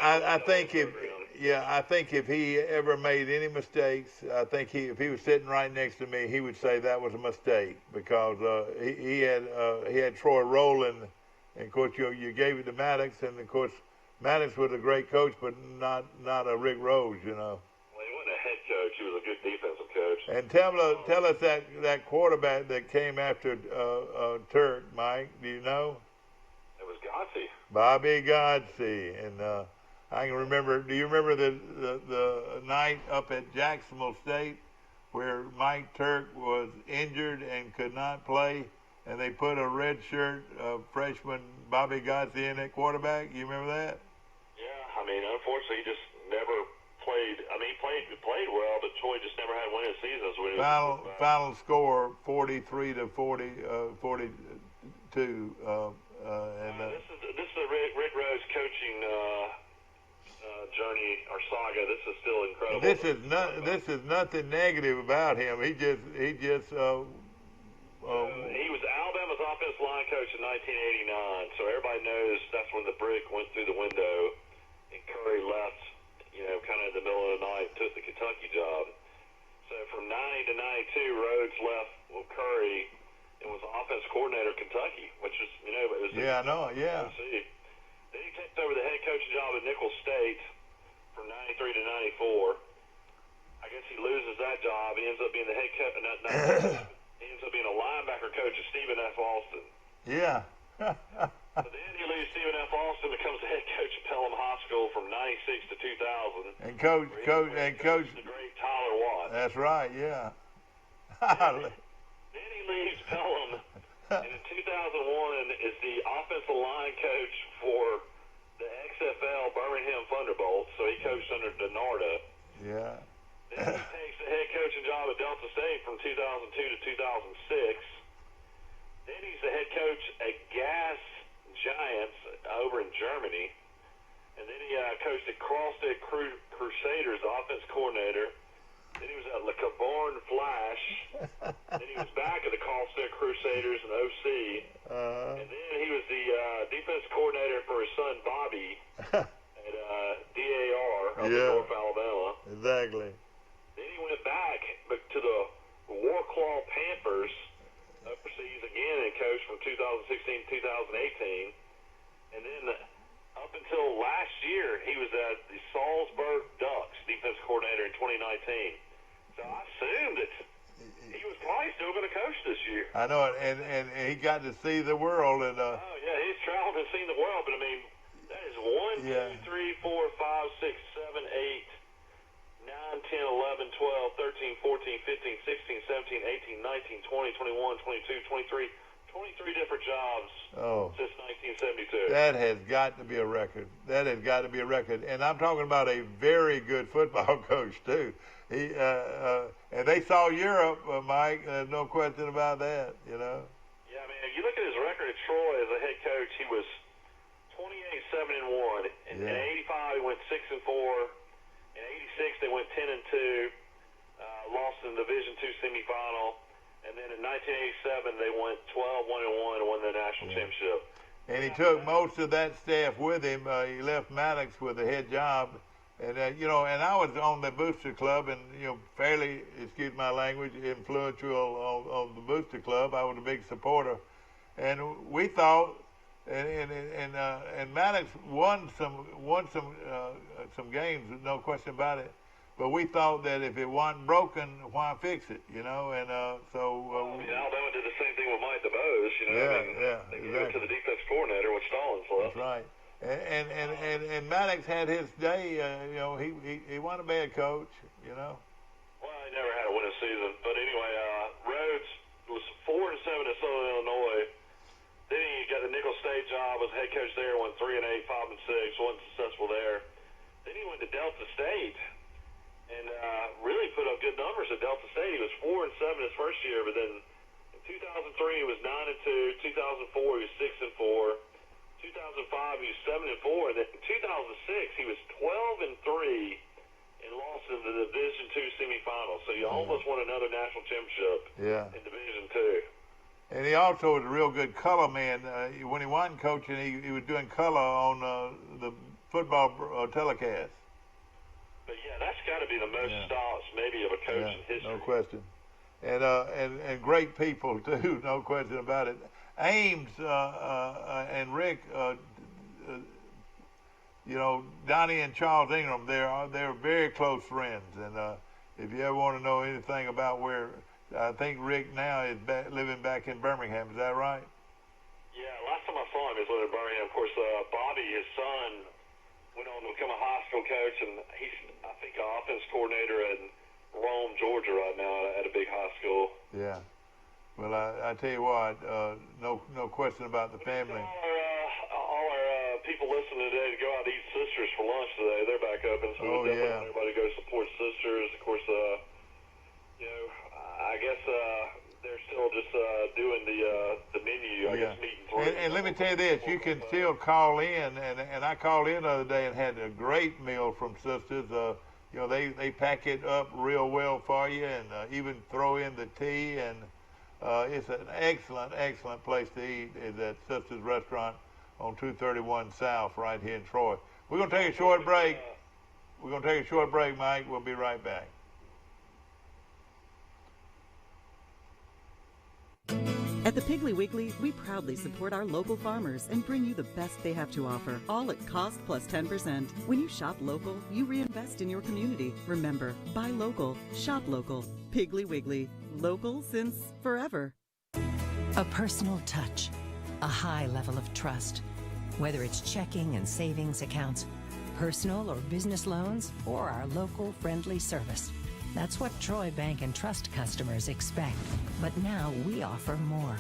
I think if he ever made any mistakes, I think if he was sitting right next to me, he would say that was a mistake, because he had Troy rolling, and of course you gave it to Maddox, and of course Maddox was a great coach, but not a Rick Rhodes, Well, he wasn't a head coach; he was a good defensive coach. And tell us that quarterback that came after Turk, Mike. Do you know? It was Godsey. Bobby Godsey, and I can remember. Do you remember the night up at Jacksonville State where Mike Turk was injured and could not play, and they put a red shirt freshman Bobby Godsey in at quarterback? You remember that? Yeah, unfortunately, he just never played. He played well, but Troy just never had winning seasons. When Final score 43 to 42. This is the Rick Rhodes coaching journey or saga. This is still incredible. This is nothing negative about him. He just he was Alabama's offensive line coach in 1989, so everybody knows that's when the brick went through the window and Curry left, kind of in the middle of the night, took the Kentucky job. So from 90 to 92, Rhodes left with Curry and was offense coordinator at Kentucky, which is, it was I know, yeah. Then he takes over the head coaching job at Nicholls State from 93 to 94. I guess he loses that job. He ends up being the head coach. He ends up being a linebacker coach at Stephen F. Austin. Yeah. So then he leaves Stephen F. Austin, becomes the head coach at Pelham High School from 96 to 2000. And coach the great Tyler Watt. That's right, yeah. Then he leaves Pelham, and in 2001 is the offensive line coach for the XFL Birmingham Thunderbolts. So he coached under DiNardo. Yeah. Then he takes the head coaching job at Delta State from 2002 to 2006. Then he's the head coach at Gas Giants over in Germany. And then he coached at Crosstead Crusaders, offense coordinator. Then he was at Le Caborn Flash. Then he was back at the Crosstead Crusaders and OC. And then he was the defense coordinator for his son Bobby at DAR up in North Alabama. Exactly. Then he went back to the Warclaw Panthers overseas again and coached from 2016 to 2018. And then up until last year, he was at the Salzburg Ducks defense coordinator in 2019. So I assumed that he was probably still going to coach this year. I know it, and he got to see the world. And oh, yeah, he's traveled and seen the world. But, that is 1, 2, 3, 4, 5, 6, 7, 8, 9, 10, 11, 12, 13, 14, 15, 16, 17, 18, 19, 20, 21, 22, 23 different jobs since 1972. That has got to be a record. And I'm talking about a very good football coach, too. He and they saw Europe, Mike. There's no question about that, Yeah, if you look at his record at Troy as a head coach, he was 28-7-1. In 85, he went 6-4. In '86, they went 10-2, lost in the Division II semifinal, and then in 1987, they went 12-1-1 and won the national championship. And he took most of that staff with him. He left Maddox with the head job. And, and I was on the Booster Club and, fairly, excuse my language, influential on the Booster Club. I was a big supporter. And we thought, and Maddox won some games, no question about it. But we thought that if it wasn't broken, why fix it, And so... Alabama did the same thing with Mike DeBose, They gave it to the defense coordinator when Stallings left. That's right. And Maddox had his day, he wasn't a bad coach, Well, he never had a winning season. But anyway, Rhodes was 4-7 at Southern Illinois. Then he got the Nicholls State job, was head coach there, went 3-8, 5-6, wasn't successful there. Then he went to Delta State and really put up good numbers at Delta State. He was 4-7 his first year, but then in 2003 he was 9-2, 2004 he was 6-4, 2005 he was 7-4, and then in 2006 he was 12-3 and lost in the Division II semifinals. So he almost won another national championship in Division II. And he also was a real good color man. When he wasn't coaching, he was doing color on the football telecast. But that's got to be the most stops maybe of a coach in history. No question. And great people too, no question about it. Ames and Rick, Donnie and Charles Ingram, they're very close friends. And if you ever want to know anything about where, I think Rick now is living back in Birmingham. Is that right? Yeah, last time I saw him, he was living in Birmingham. Of course, Bobby, his son, went on to become a high school coach, and he's, I think, an offense coordinator in Rome, Georgia right now at a big high school. Yeah. Well, I tell you what, no question about the family. All our people listening today to go out to eat Sisters for lunch today. They're back open, so everybody go support Sisters. Of course, I guess they're still just doing the menu, I guess, meat and three. And let me tell you this, you can still call in, and I called in the other day and had a great meal from Sisters. They pack it up real well for you and even throw in the tea, and it's an excellent place to eat is at Sisters Restaurant on 231 South right here in Troy. We're going to take a short break. Mike. We'll be right back. At the Piggly Wiggly, we proudly support our local farmers and bring you the best they have to offer, all at cost plus 10%. When you shop local, you reinvest in your community. Remember, buy local, shop local. Piggly Wiggly, local since forever. A personal touch, a high level of trust. Whether it's checking and savings accounts, personal or business loans, or our local friendly service. That's what Troy Bank and Trust customers expect. But now we offer more.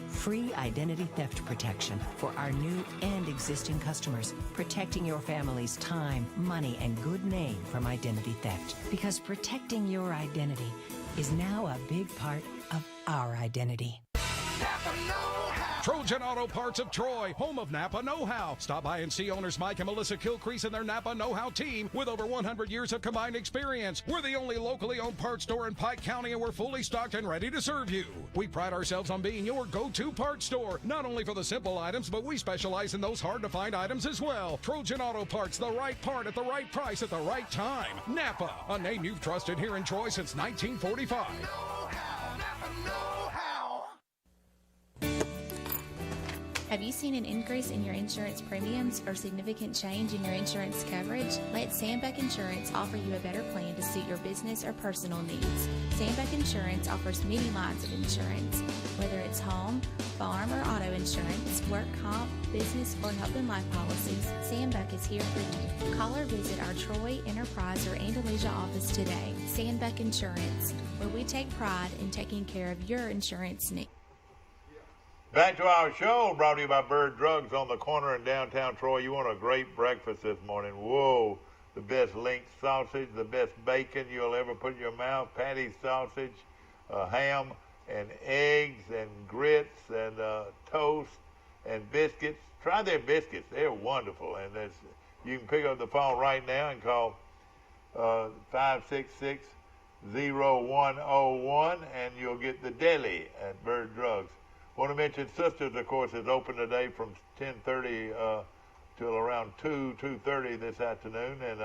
Free identity theft protection for our new and existing customers, protecting your family's time, money, and good name from identity theft. Because protecting your identity is now a big part of our identity. Trojan Auto Parts of Troy, home of Napa Know-How. Stop by and see owners Mike and Melissa Kilcrease and their Napa Know-How team with over 100 years of combined experience. We're the only locally owned parts store in Pike County, and we're fully stocked and ready to serve you. We pride ourselves on being your go-to parts store, not only for the simple items, but we specialize in those hard-to-find items as well. Trojan Auto Parts, the right part at the right price at the right time. Napa, a name you've trusted here in Troy since 1945. Have you seen an increase in your insurance premiums or significant change in your insurance coverage? Let Sandbeck Insurance offer you a better plan to suit your business or personal needs. Sandbeck Insurance offers many lines of insurance, whether it's home, farm, or auto insurance, work comp, business, or health and life policies. Sandbeck is here for you. Call or visit our Troy, Enterprise, or Andalusia office today. Sandbeck Insurance, where we take pride in taking care of your insurance needs. Back to our show, brought to you by Bird Drugs on the corner in downtown Troy. You want a great breakfast this morning. Whoa, the best link sausage, the best bacon you'll ever put in your mouth, patty sausage, ham, and eggs, and grits, and toast, and biscuits. Try their biscuits. They're wonderful. And you can pick up the phone right now and call 566-0101, and you'll get the deli at Bird Drugs. Want to mention Sisters, of course, is open today from 10:30 till around 2:30 this afternoon, and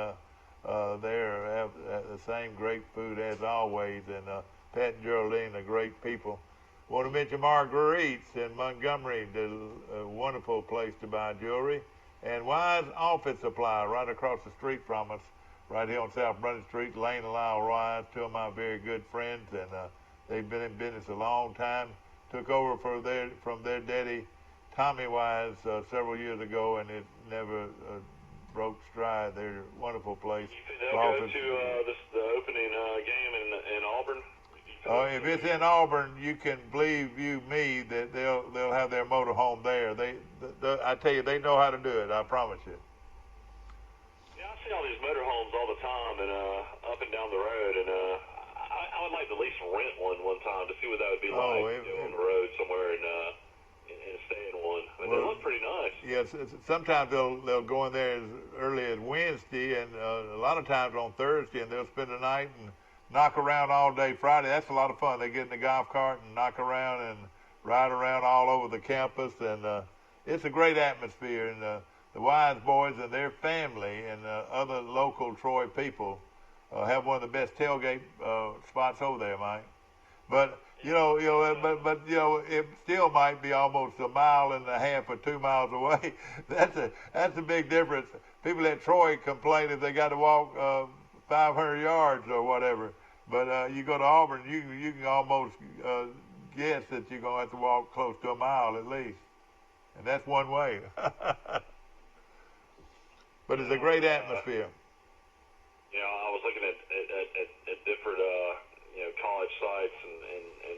they have the same great food as always, and Pat and Geraldine are great people. Want to mention Marguerite's in Montgomery, the wonderful place to buy jewelry, and Wise Office Supply right across the street from us, right here on South Brunswick Street. Lane and Lyle Wise, two of my very good friends, and they've been in business a long time. Took over from their daddy, Tommy Wise, several years ago, and it never broke stride. They're a wonderful place. You think they'll go to the opening game in Auburn? If it's in Auburn, you can believe me that they'll have their motorhome there. I tell you, they know how to do it. I promise you. Yeah, I see all these motorhomes all the time, and up and down the road, and I would like to at least rent one time to see what that would be like on the road somewhere and stay in one. I mean, they look pretty nice. Yes, sometimes they'll go in there as early as Wednesday, and a lot of times on Thursday, and they'll spend the night and knock around all day Friday. That's a lot of fun. They get in the golf cart and knock around and ride around all over the campus, and it's a great atmosphere. And the Wise boys and their family and other local Troy people have one of the best tailgate spots over there, Mike. But you know, it still might be almost 1.5 miles or 2 miles away. That's a big difference. People at Troy complain if they got to walk 500 yards or whatever. But you go to Auburn, you can almost guess that you're gonna have to walk close to 1 mile at least, and that's one way. But it's a great atmosphere. Yeah, I was looking at different college sites and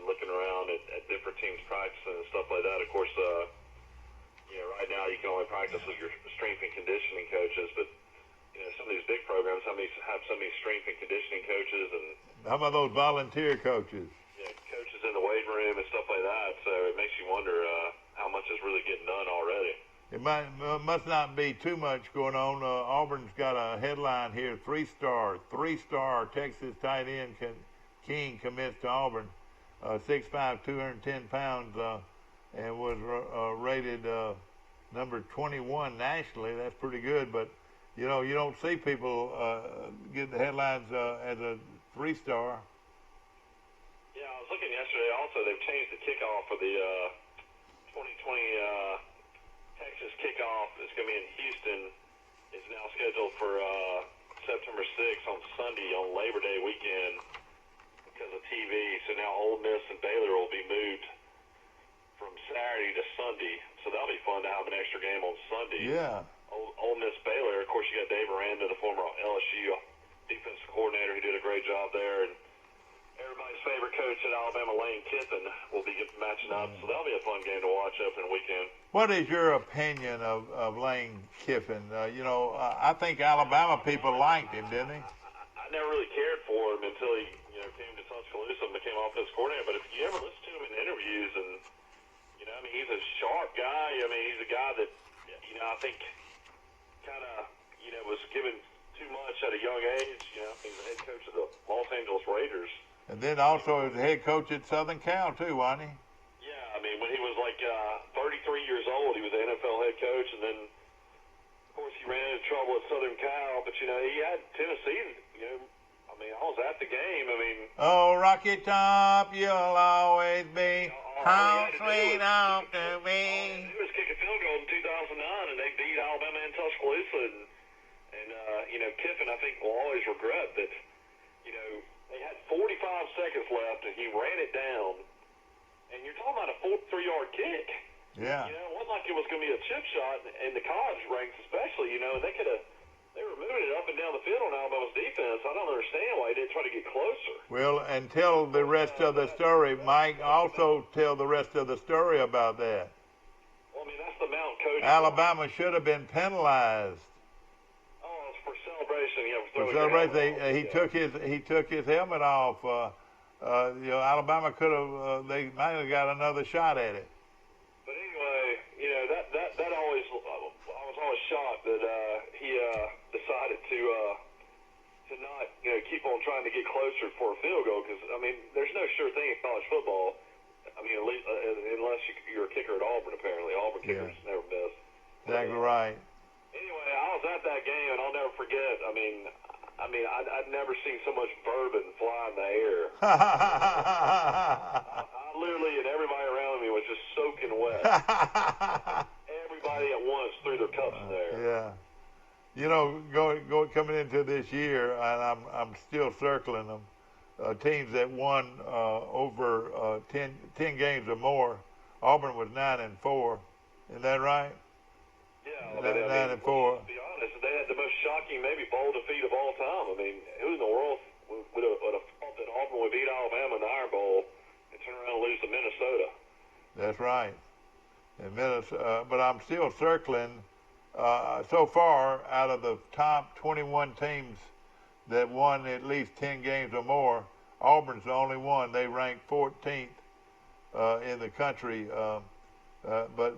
looking around at different teams practicing and stuff like that. Of course, right now you can only practice with your strength and conditioning coaches, but some of these big programs have so many strength and conditioning coaches, and how about those volunteer coaches? Yeah, coaches in the weight room and stuff like that. So it makes you wonder how much is really getting done already. It must not be too much going on. Auburn's got a headline here: three-star Texas tight end King commits to Auburn. 6'5", 210 pounds, and was rated number 21 nationally. That's pretty good, but you don't see people get the headlines as a three-star. Yeah, I was looking yesterday. Also, they've changed the kickoff for the 2020 Texas kickoff. It's going to be in Houston. It's now scheduled for September 6th on Sunday on Labor Day weekend because of TV. So now Ole Miss and Baylor will be moved from Saturday to Sunday. So that'll be fun to have an extra game on Sunday. Yeah. Ole Miss Baylor. Of course, you got Dave Aranda, the former LSU defensive coordinator, who did a great job there, and everybody's favorite coach at Alabama, Lane Kiffin, will be matching up. So that'll be a fun game to watch opening weekend. What is your opinion of Lane Kiffin? I think Alabama people liked him, didn't they? I never really cared for him until he came to Tuscaloosa and became offensive coordinator. But if you ever listen to him in interviews, and he's a sharp guy. I mean, he's a guy that I think kind of was given too much at a young age. He's the head coach of the Los Angeles Raiders. And then also as the head coach at Southern Cal too, wasn't he? Yeah, I mean, when he was like 33 years old, he was the NFL head coach, and then of course he ran into trouble at Southern Cal. But he had Tennessee. I was at the game. I mean, oh, Rocky Top, you'll always be home sweet home to me. All he was kick a field goal in 2009, and they beat Alabama in Tuscaloosa. And Kiffin, I think, will always regret that. They had 45 seconds left, and he ran it down. And you're talking about a 3-yard kick. Yeah. It wasn't like it was going to be a chip shot, and the college ranks especially. And they were moving it up and down the field on Alabama's defense. I don't understand why he didn't try to get closer. Well, and tell the rest of the story, Mike. Also tell the rest of the story about that. Well, I mean, that's the mountain coach. Alabama should have been penalized. Oh, it's for celebration. Yeah, for celebration. He took his helmet off. Alabama could have. They might have got another shot at it. But anyway, that always. I was always shocked that he decided to not trying to get closer for a field goal because, I mean, there's no sure thing in college football. I mean, at least, unless you're a kicker at Auburn, apparently. Auburn kickers never miss. Exactly right. Anyway, I was at that game, and I'll never forget. I mean, I'd never seen so much bourbon fly in the air. I literally, and everybody around me was just soaking wet. Everybody at once threw their cups in there. Yeah. You know, coming into this year, and I'm still circling them, teams that won over 10 games or more. Auburn was 9-4. Isn't that right? Yeah, 9-4. To be honest, they had the most shocking, maybe bowl defeat of all time. I mean, who in the world would have thought that Auburn would beat Alabama in the Iron Bowl and turn around and lose to Minnesota? That's right. And Minnesota, but I'm still circling. So far, out of the top 21 teams that won at least 10 games or more, Auburn's the only one. They ranked 14th in the country, but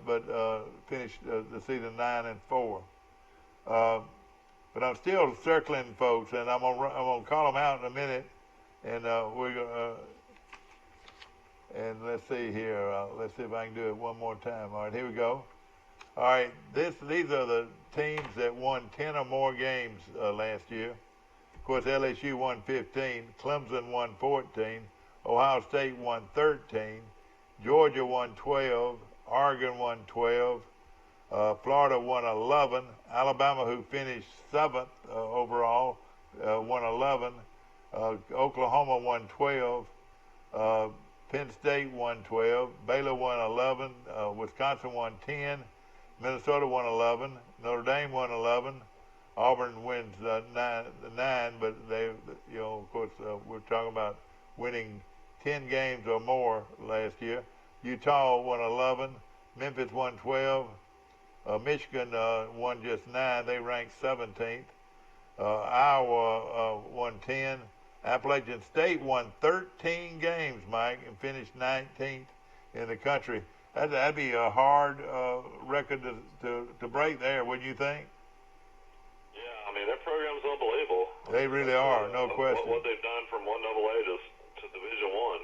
finished the season 9-4. But I'm still circling folks, and I'm gonna call them out in a minute, and and let's see here. Let's see if I can do it one more time. All right, here we go. All right, these are the teams that won 10 or more games last year. Of course, LSU won 15, Clemson won 14, Ohio State won 13, Georgia won 12, Oregon won 12, Florida won 11, Alabama, who finished 7th overall, won 11, Oklahoma won 12, Penn State won 12, Baylor won 11, Wisconsin won 10, Minnesota won 11, Notre Dame won 11, Auburn wins 9, but they, you know, of course, we're talking about winning 10 games or more last year. Utah won 11, Memphis won 12, Michigan won just 9. They ranked 17th. Iowa won 10. Appalachian State won 13 games, Mike, and finished 19th in the country. That'd be a hard record to break there, wouldn't you think? Yeah, I mean, their program's unbelievable. They really are, no question. What they've done from 1AA to Division I.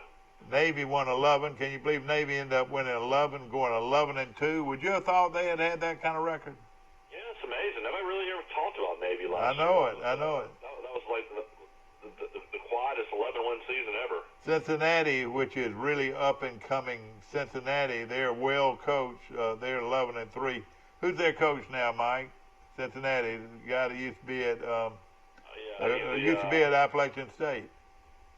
Navy won 11. Can you believe Navy ended up winning 11, going 11-2? Would you have thought they had that kind of record? Yeah, it's amazing. Nobody really ever talked about Navy last year. I know it. That was like the quietest 11-win season ever. Cincinnati, which is really up and coming, Cincinnati, they're well coached. They're 11-3. Who's their coach now, Mike? Cincinnati, the guy that used to be at used to be at Appalachian State.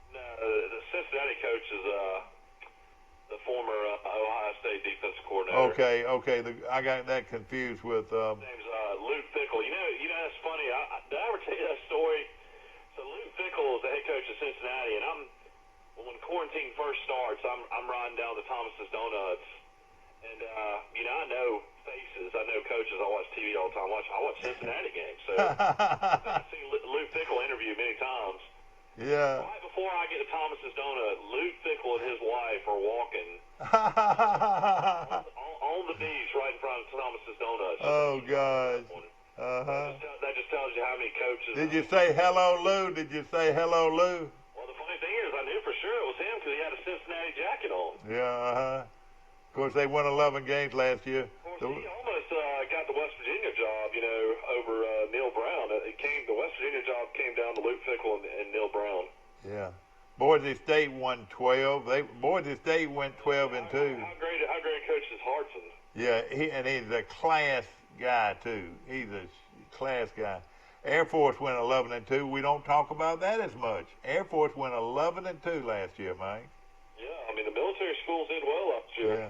No, the Cincinnati coach is the former Ohio State defensive coordinator. Okay. I got that confused with. His name's Luke Fickell. You know, it's funny. Did I ever tell you that story? So Luke Fickell is the head coach of Cincinnati, and when quarantine first starts, I'm riding down to Thomas's Donuts, and you know, I know faces, I know coaches. I watch TV all the time. I watch Cincinnati games, so I've seen Luke Fickell interviewed many times. Yeah. Right before I get to Thomas's Donut, Luke Fickell and his wife are walking on the beach right in front of Thomas's Donuts. Oh gosh. That just tells you how many coaches. Did you say hello, Lou? Well, the funny thing is, I knew for sure it was him because he had a Cincinnati jacket on. Yeah. Of course, they won 11 games last year. Of course, he almost got the West Virginia job, you know, over Neil Brown. The West Virginia job came down to Luke Fickell and Neil Brown. Yeah. Boise State won 12. Boise State went 12-2. How great a coach is Hartson. Yeah, he's a class guy too. He's a class guy. Air Force went 11-2. We don't talk about that as much. Air Force went 11-2 last year, Mike. Yeah, I mean the military schools did well last year. Yeah.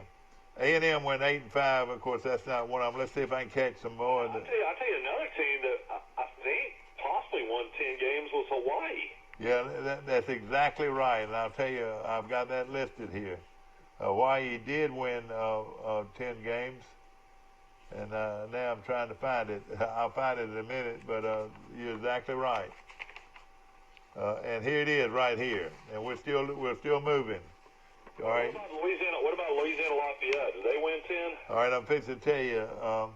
A&M went 8-5. Of course, that's not one of them. Let's see if I can catch some more. I'll tell you another team that I think possibly won 10 games was Hawaii. Yeah, that's exactly right. And I'll tell you, I've got that listed here. Hawaii did win 10 games. And now I'm trying to find it. I'll find it in a minute, but you're exactly right. And here it is, right here. And we're still moving. All right. What about Louisiana Lafayette? Did they win 10? All right, I'm fixing to tell you. All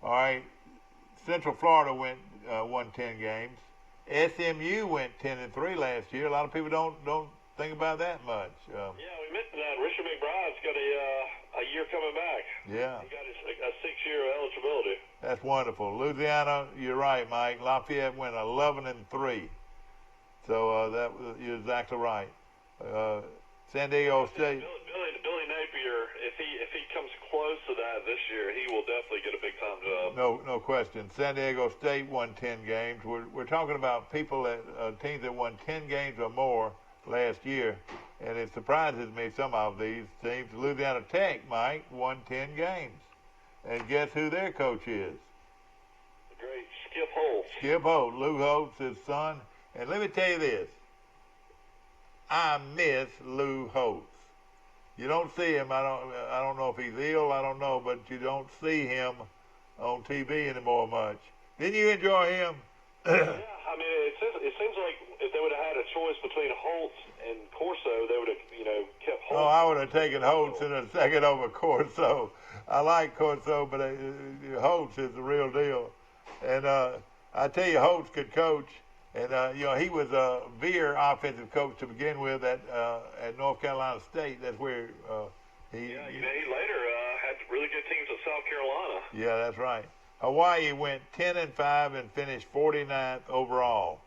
right, Central Florida won 10 games. SMU went 10-3 last year. A lot of people don't think about that much. Yeah, we mentioned that. Richard McBride's got a year coming back. Yeah. He got a 6-year eligibility. That's wonderful. Louisiana, you're right, Mike. Lafayette went 11-3. So you're exactly right. San Diego State. Billy Napier, if he comes close to that this year, he will definitely get a big time job. No question. San Diego State won 10 games. We're talking about teams that won 10 games or more last year, and it surprises me some of these teams. Louisiana Tech, Mike, won 10 games, and guess who their coach is? The great Skip Holtz. Skip Holtz, Lou Holtz, his son. And let me tell you this, I miss Lou Holtz. You don't see him. I don't know if he's ill. I don't know, but you don't see him on TV anymore much. Didn't you enjoy him? Yeah, I mean, it seems like if they would have had a choice between Holtz and Corso, they would have, kept Holtz. Oh, I would have taken Holtz in a second over Corso. I like Corso, but Holtz is the real deal. And I tell you, Holtz could coach. And, he was a Veer offensive coach to begin with at North Carolina State. That's where he later had really good teams at South Carolina. Yeah, that's right. Hawaii went 10-5 and finished 49th overall.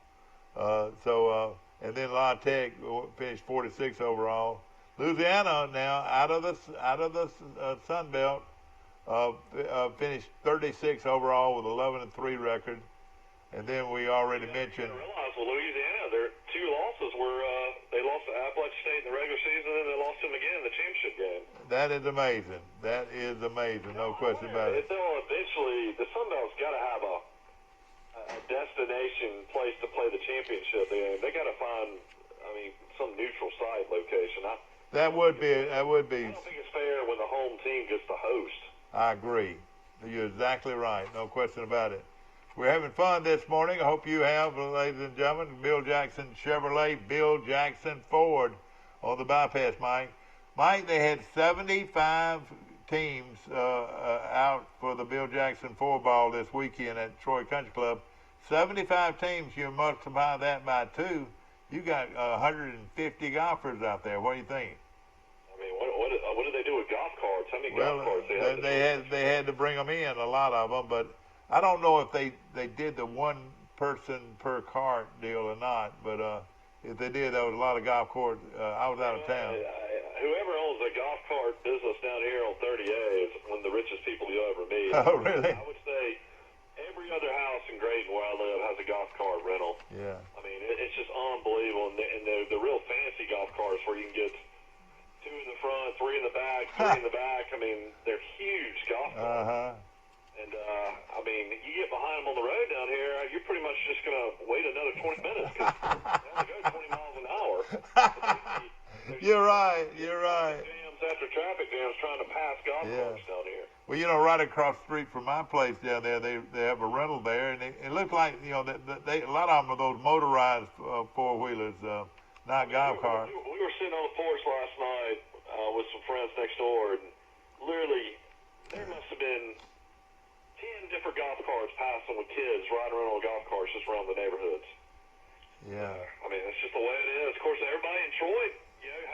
And then La Tech finished 46 overall. Louisiana now out of the Sun Belt finished 36 overall with 11-3 record. And then we already mentioned. I realize with Louisiana, their 2 losses were they lost to Appalachian State in the regular season, and then they lost them again in the championship game. That is amazing. That is amazing. No question about it. They'll eventually, the Sun Belt's got to have a destination place to play the championship game. They got to find, some neutral site location. That would be. I don't think it's fair when the home team gets to host. I agree. You're exactly right. No question about it. We're having fun this morning. I hope you have, ladies and gentlemen. Bill Jackson Chevrolet, Bill Jackson Ford on the bypass, Mike. Mike, they had 75 teams out for the Bill Jackson Ford Ball this weekend at Troy Country Club. 75 teams, you multiply that by 2, you got 150 golfers out there. What do you think? What did they do with golf carts? How many golf carts they had to bring them in, a lot of them, but I don't know if they did the one person per cart deal or not, but if they did, there was a lot of golf carts. I was out of town. Whoever owns a golf cart business down here on 30A is one of the richest people you'll ever meet. Oh, really? I would say every other house in Grayton where I live has a golf cart rental. Yeah. I mean, it's just unbelievable. And the real fancy golf carts where you can get 2 in the front, 3 in the back, 3 in the back. I mean, they're huge golf carts. Uh-huh. And, you get behind them on the road down here, you're pretty much just going to wait another 20 minutes because they only go 20 miles an hour. You're right. Jams after traffic jams trying to pass golf carts down here. Well, right across the street from my place down there, they have a rental there, and it looks like, a lot of them are those motorized four-wheelers, not golf carts. We were sitting on the porch last night with some friends next door, and literally there must have been 10 different golf carts passing with kids riding around on golf carts just around the neighborhoods. Yeah. It's just the way it is. Of course, everybody in Troy,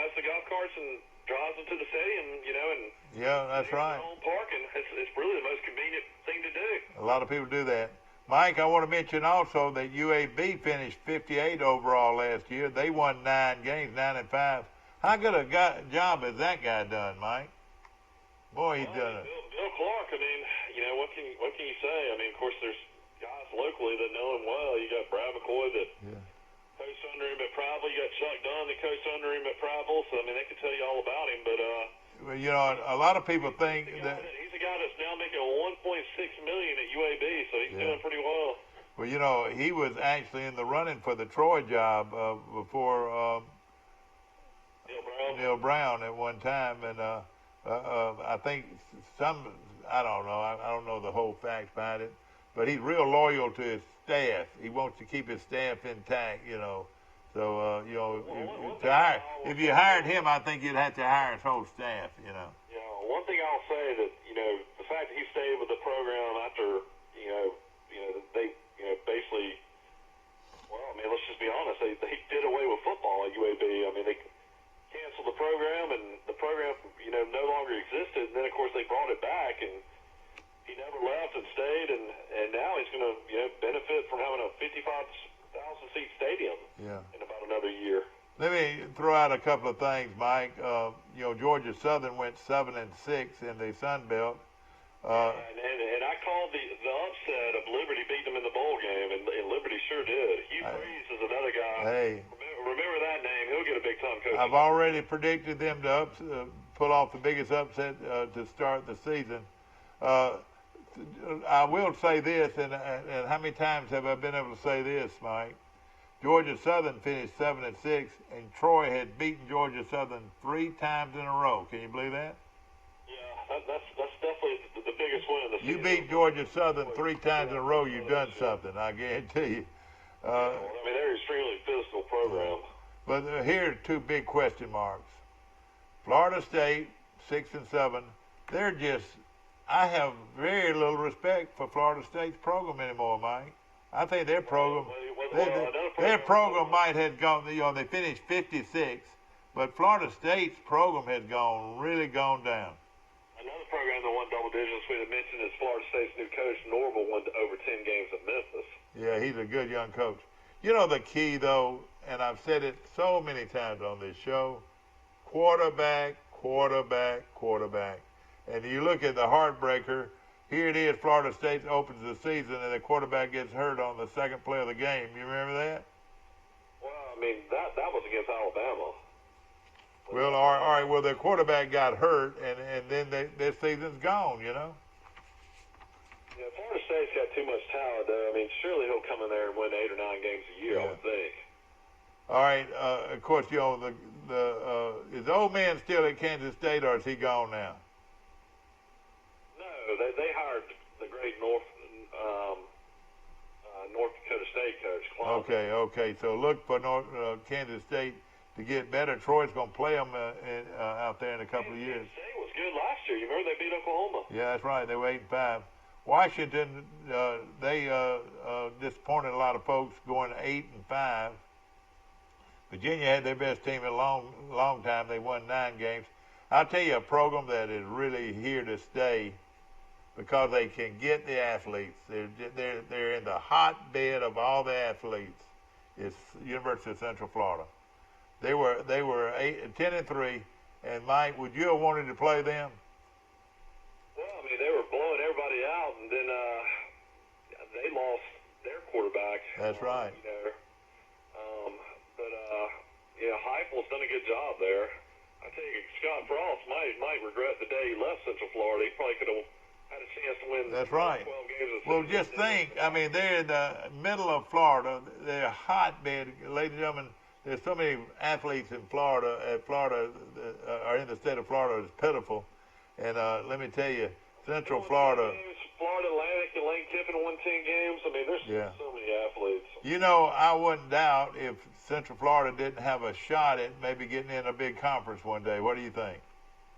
has the golf carts and drives them to the stadium, and yeah, that's right. Home parking. It's really the most convenient thing to do. A lot of people do that. Mike, I want to mention also that UAB finished 58 overall last year. They won 9 games, 9-5. How good a job has that guy done, Mike? Boy, he's done it. Bill Clark, what can you say? Of course, there's guys locally that know him well. You got Brad McCoy that coached under him at Pryville. You got Chuck Dunn that coached under him at Pryville. So, they can tell you all about him. But, a lot of people think that he's a guy that's now making $1.6 million at UAB, so he's doing pretty well. Well, he was actually in the running for the Troy job before Neil Brown at one time, and I think I don't know. I don't know the whole facts behind it, but he's real loyal to his staff. He wants to keep his staff intact, So, if you hired him, I think you'd have to hire his whole staff, Yeah, one thing I'll say that, the fact that he stayed with the program after, they, basically, course, they brought it back, and he never left and stayed, and now he's going to benefit from having a 55,000-seat stadium in about another year. Let me throw out a couple of things, Mike. Georgia Southern went 7-6 in the Sun Belt. And I called the upset of Liberty beating them in the bowl game, and Liberty sure did. Hugh Freeze is another guy. Hey, remember that name. He'll get a big-time coach. I've already predicted them to pull off the biggest upset to start the season. I will say this, and how many times have I been able to say this, Mike? Georgia Southern finished 7-6, and Troy had beaten Georgia Southern 3 times in a row. Can you believe that? Yeah, that's definitely the biggest win of the season. You beat Georgia Southern 3 times in a row, you've done something, I guarantee you. I mean, they're an extremely physical program. But here are 2 big question marks. Florida State, 6 and 7, they're just, I have very little respect for Florida State's program anymore, Mike. I think their program, their program might have gone, they finished 56, but Florida State's program has really gone down. Another program that won double digits we had mentioned is Florida State's new coach, Norville, won over 10 games at Memphis. Yeah, he's a good young coach. You know the key, though, and I've said it so many times on this show, quarterback, quarterback, quarterback. And you look at the heartbreaker, here it is, Florida State opens the season, and the quarterback gets hurt on the second play of the game. You remember that? Well, I mean, that was against Alabama. Well, all right, well, their quarterback got hurt, and then their season's gone, Yeah, Florida State's got too much talent, though. I mean, surely he'll come in there and win 8 or 9 games a year, I would think. All right, of course, is the old man still at Kansas State, or is he gone now? No, they hired the great North Dakota State coach, Clowney. Okay, so look for Kansas State to get better. Troy's going to play them out there in a couple of years. Kansas State was good last year. You remember they beat Oklahoma? Yeah, that's right. They were 8-5. Washington, they disappointed a lot of folks going 8-5. Virginia had their best team in a long time. They won 9 games. I'll tell you a program that is really here to stay because they can get the athletes. They're in the hotbed of all the athletes. It's University of Central Florida. They were 10-3, and Mike, would you have wanted to play them? Well, I mean, they were blowing everybody out, and then they lost their quarterback. That's right. Heupel's done a good job there. I tell you, Scott Frost might regret the day he left Central Florida. He probably could have had a chance to win. That's right. 12 games. Well, just think. I mean, they're in the middle of Florida. They're a hotbed, ladies and gentlemen. There's so many athletes in Florida. Florida are in the state of Florida. It's pitiful. And let me tell you, Central Florida. Florida Atlantic and Lane Kiffin won 10 games. I mean, there's so many athletes. I wouldn't doubt if Central Florida didn't have a shot at maybe getting in a big conference one day. What do you think?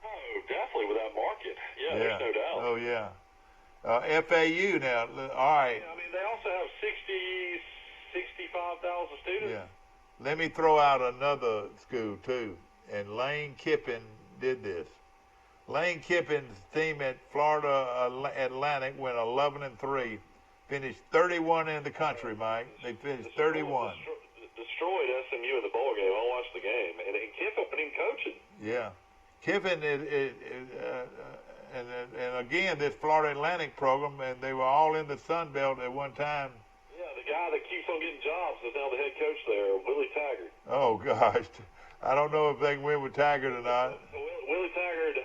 Oh, definitely with that market. Yeah, there's no doubt. Oh, yeah. FAU now, all right. Yeah, I mean, they also have 65,000 students. Yeah. Let me throw out another school, too. And Lane Kiffin did this. Lane Kiffin's team at Florida Atlantic went 11-3, finished 31 in the country, Mike. They finished 31. Destroyed SMU in the bowl game. I watched the game, and Kiffin wasn't even coaching. Yeah, Kiffin and again this Florida Atlantic program, and they were all in the Sun Belt at one time. Yeah, the guy that keeps on getting jobs is now the head coach there, Willie Taggart. Oh gosh, I don't know if they can win with Taggart or not. So Willie Taggart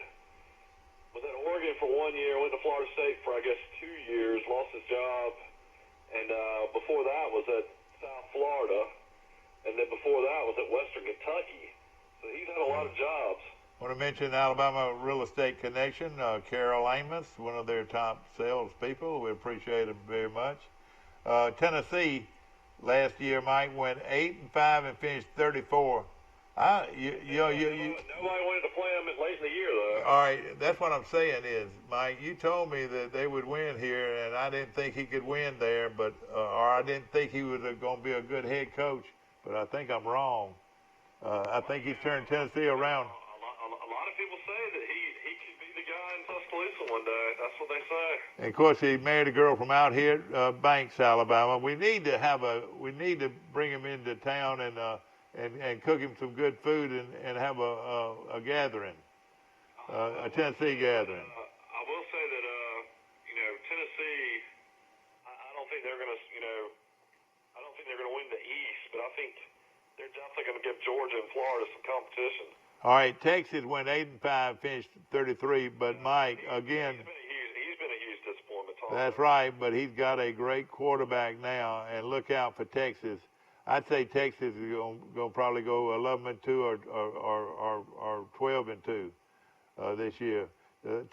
was at Oregon for 1 year, went to Florida State for I guess 2 years, lost his job, and before that was at South Florida. And then before that was at Western Kentucky. So he's had a lot of jobs. I want to mention Alabama Real Estate Connection, Carol Amos, one of their top salespeople. We appreciate him very much. Tennessee last year, Mike, went 8-5 and finished 34. Nobody wanted to play them late in the year, though. All right, that's what I'm saying is, Mike, you told me that they would win here, and I didn't think he could win there, but or I didn't think he was going to be a good head coach. But I think I'm wrong. I think he's turned Tennessee around. A lot of people say that he could be the guy in Tuscaloosa. one day. That's what they say. And of course, he married a girl from out here, Banks, Alabama. We need to bring him into town and cook him some good food and have a gathering, a Tennessee gathering. I will say that Tennessee. I don't think they're gonna I don't think they're gonna win the East, but I think they're definitely gonna give Georgia and Florida some competition. All right, Texas went 8-5, finished 33. But Mike, again, he's been a huge disappointment. That's right, but he's got a great quarterback now, and look out for Texas. I'd say Texas is going to probably go 11-2 or 12-2 this year.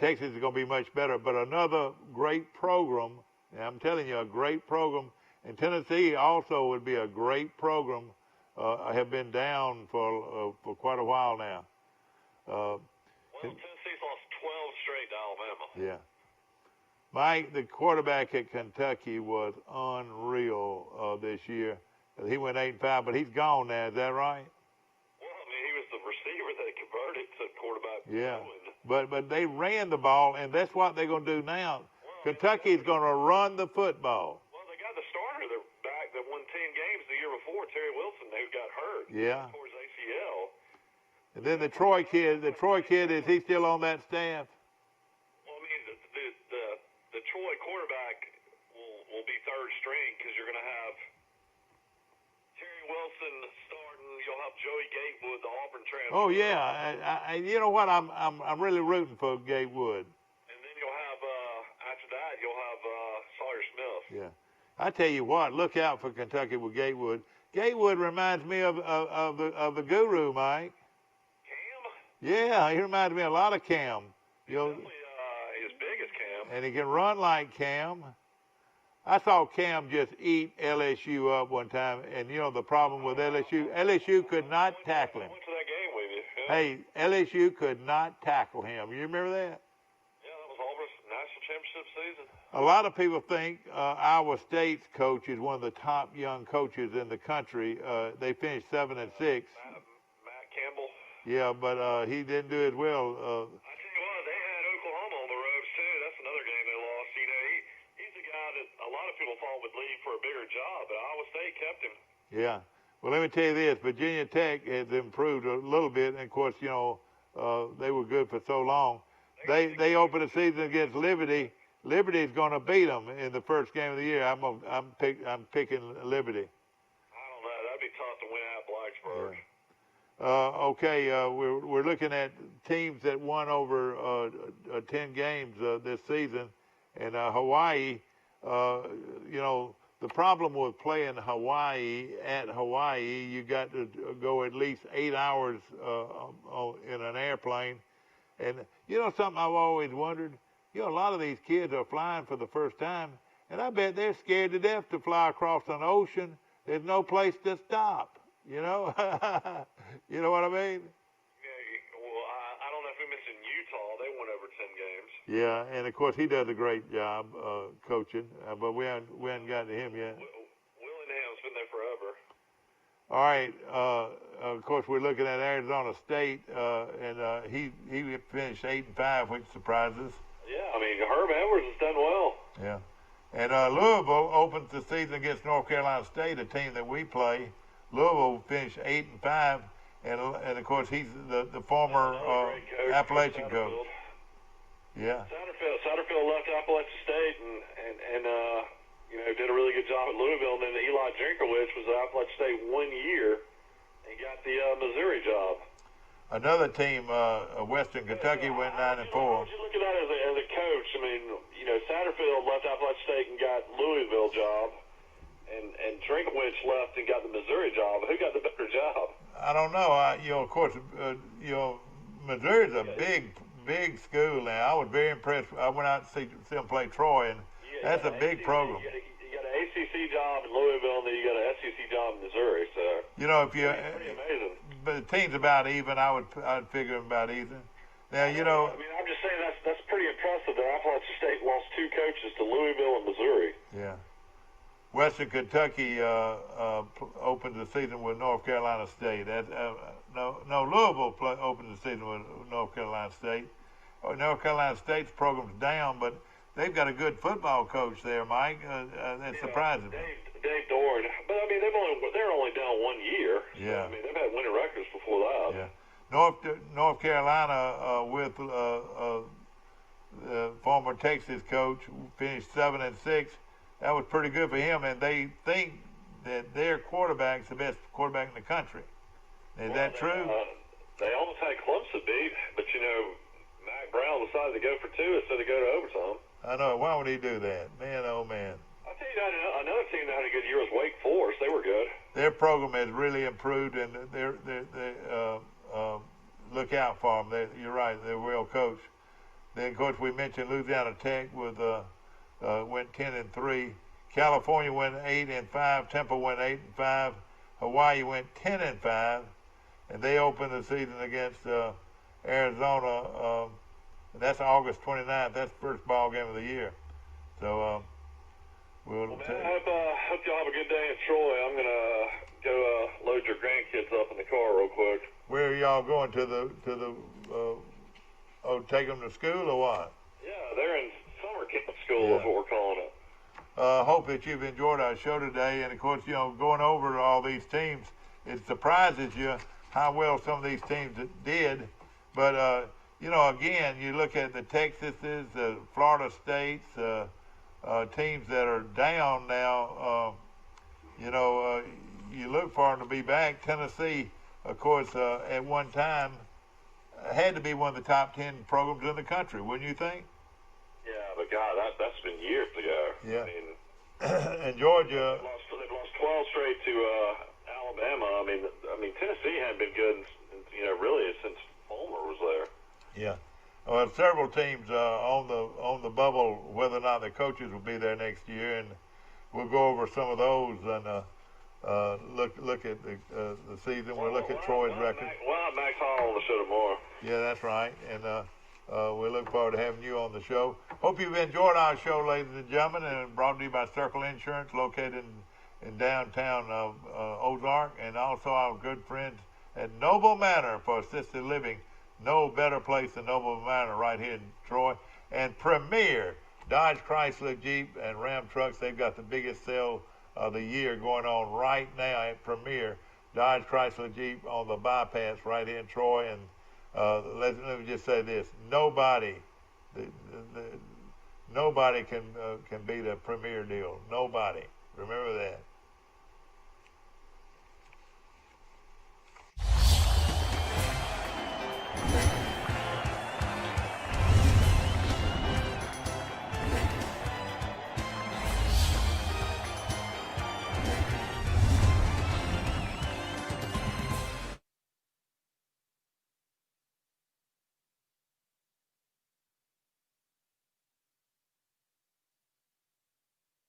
Texas is going to be much better, but another great program. And I'm telling you, a great program. And Tennessee also would be a great program. Have been down for quite a while now. Tennessee's lost 12 straight to Alabama. Yeah. Mike, the quarterback at Kentucky, was unreal this year. He went 8-5, but he's gone now. Is that right? Well, I mean, he was the receiver that converted to quarterback. Yeah. But they ran the ball, and that's what they're going to do now. Kentucky's going to run the football. Well, they got the starter that won 10 games the year before, Terry Wilson, who got hurt. Yeah. Towards ACL. And then the Troy kid, is he still on that staff? Well, I mean, the Troy quarterback will be third string because you're going to have Terry Wilson starting. You'll have Joey Gatewood, the Auburn transfer. Oh yeah, you know what? I'm really rooting for Gatewood. And then you'll have after that you'll have Sawyer Smith. Yeah, I tell you what, look out for Kentucky with Gatewood. Gatewood reminds me of the Guru, Mike. Cam? Yeah, he reminds me a lot of Cam. Definitely as big as Cam. And he can run like Cam. I saw Cam just eat LSU up one time, and the problem with LSU could not tackle him. I went to that game with you. Yeah. Hey, LSU could not tackle him. You remember that? Yeah, that was Auburn's national championship season. A lot of people think Iowa State's coach is one of the top young coaches in the country. They finished 7-6. Matt Campbell. Yeah, but he didn't do as well. I tell you what, they had Oklahoma on the ropes too. That's another game they lost. He's a guy that a lot of people thought would leave for a bigger job, but Iowa State kept him. Yeah. Well, let me tell you this: Virginia Tech has improved a little bit, and of course, they were good for so long. They opened the season against Liberty. Liberty's going to beat them in the first game of the year. I'm picking Liberty. I don't know. That'd be tough to win at Blacksburg. Yeah. Okay, we're looking at teams that won over 10 games this season, and Hawaii. The problem with playing Hawaii, you got to go at least 8 hours in an airplane, and something I've always wondered. A lot of these kids are flying for the first time, and I bet they're scared to death to fly across an ocean. There's no place to stop. You know what I mean? Yeah. Well, I don't know if we missed in Utah. They won over 10 games. Yeah, and of course he does a great job coaching, but we haven't gotten to him yet. Willingham's been there forever. All right. Of course, we're looking at Arizona State, and he finished 8-5, which surprises. Yeah, I mean Herb Edwards has done well. Yeah, and Louisville opens the season against North Carolina State, a team that we play. Louisville finished 8-5, and of course he's the former Appalachian coach. Yeah. Satterfield left Appalachian State and did a really good job at Louisville. And then Eli Drinkwitz was at Appalachian State 1 year and got the Missouri job. Another team, Western Kentucky, went 9-4. What would you look at that as a coach? I mean, Satterfield left Appalachian State and got Louisville job, and Drinkwitz left and got the Missouri job. Who got the better job? I don't know. Of course, Missouri's a big school now. I was very impressed. I went out to see them play Troy, and that's a big program. You got an ACC job in Louisville, and then you got an SEC job in Missouri. So if you, pretty amazing. But the team's about even. I'd figure them about even. Now I mean, I'm just saying that's pretty impressive that Appalachian State lost 2 coaches to Louisville and Missouri. Yeah. Western Kentucky opened the season with North Carolina State. Louisville opened the season with North Carolina State. North Carolina State's program's down, but they've got a good football coach there, Mike. That surprises me. Dave Doran, but I mean they're only down 1 year. Yeah. So, I mean they've had winning records before that. Yeah. North Carolina with former Texas coach finished 7-6. That was pretty good for him, and they think that their quarterback's the best quarterback in the country. Is that true? They almost had Clemson beat, but Mac Brown decided to go for 2 instead of go to overtime. I know. Why would he do that? Man, oh man. I'll tell you, another team that had a good year was Wake Forest. They were good. Their program has really improved, and they look out for them. You're right. They're well coached. Then, of course, we mentioned Louisiana Tech with went 10-3. California went 8-5. Temple went 8-5. Hawaii went 10-5, and they opened the season against Arizona. And that's August 29th. That's the first ball game of the year. So I hope y'all have a good day in Troy. I'm gonna go load your grandkids up in the car real quick. Where are y'all going to the take them to school or what? Yeah, they're in summer camp school is what we're calling it. Hope that you've enjoyed our show today. And, of course, going over all these teams, it surprises you how well some of these teams did. But, again, you look at the Texases, the Florida States, teams that are down now, you look for them to be back. Tennessee, of course, at one time had to be one of the top 10 programs in the country, wouldn't you think? Yeah, but God, that's been years ago. Yeah. I mean, and Georgia. They've lost 12 straight to Alabama. I mean, Tennessee hadn't been good, really since Fulmer was there. Yeah. Well, several teams on the bubble, whether or not the coaches will be there next year, and we'll go over some of those and look at the season. We'll look at Troy's record. We'll have Max Hall on the show tomorrow. Yeah, that's right. And we look forward to having you on the show. Hope you've enjoyed our show, ladies and gentlemen, and brought to you by Circle Insurance, located in downtown Ozark, and also our good friends at Noble Manor for assisted living. No better place than Noble Manor right here in Troy. And Premier Dodge, Chrysler, Jeep, and Ram trucks. They've got the biggest sale of the year going on right now at Premier Dodge, Chrysler, Jeep on the bypass right here in Troy. And let me just say this: nobody can beat a Premier deal. Nobody. Remember that.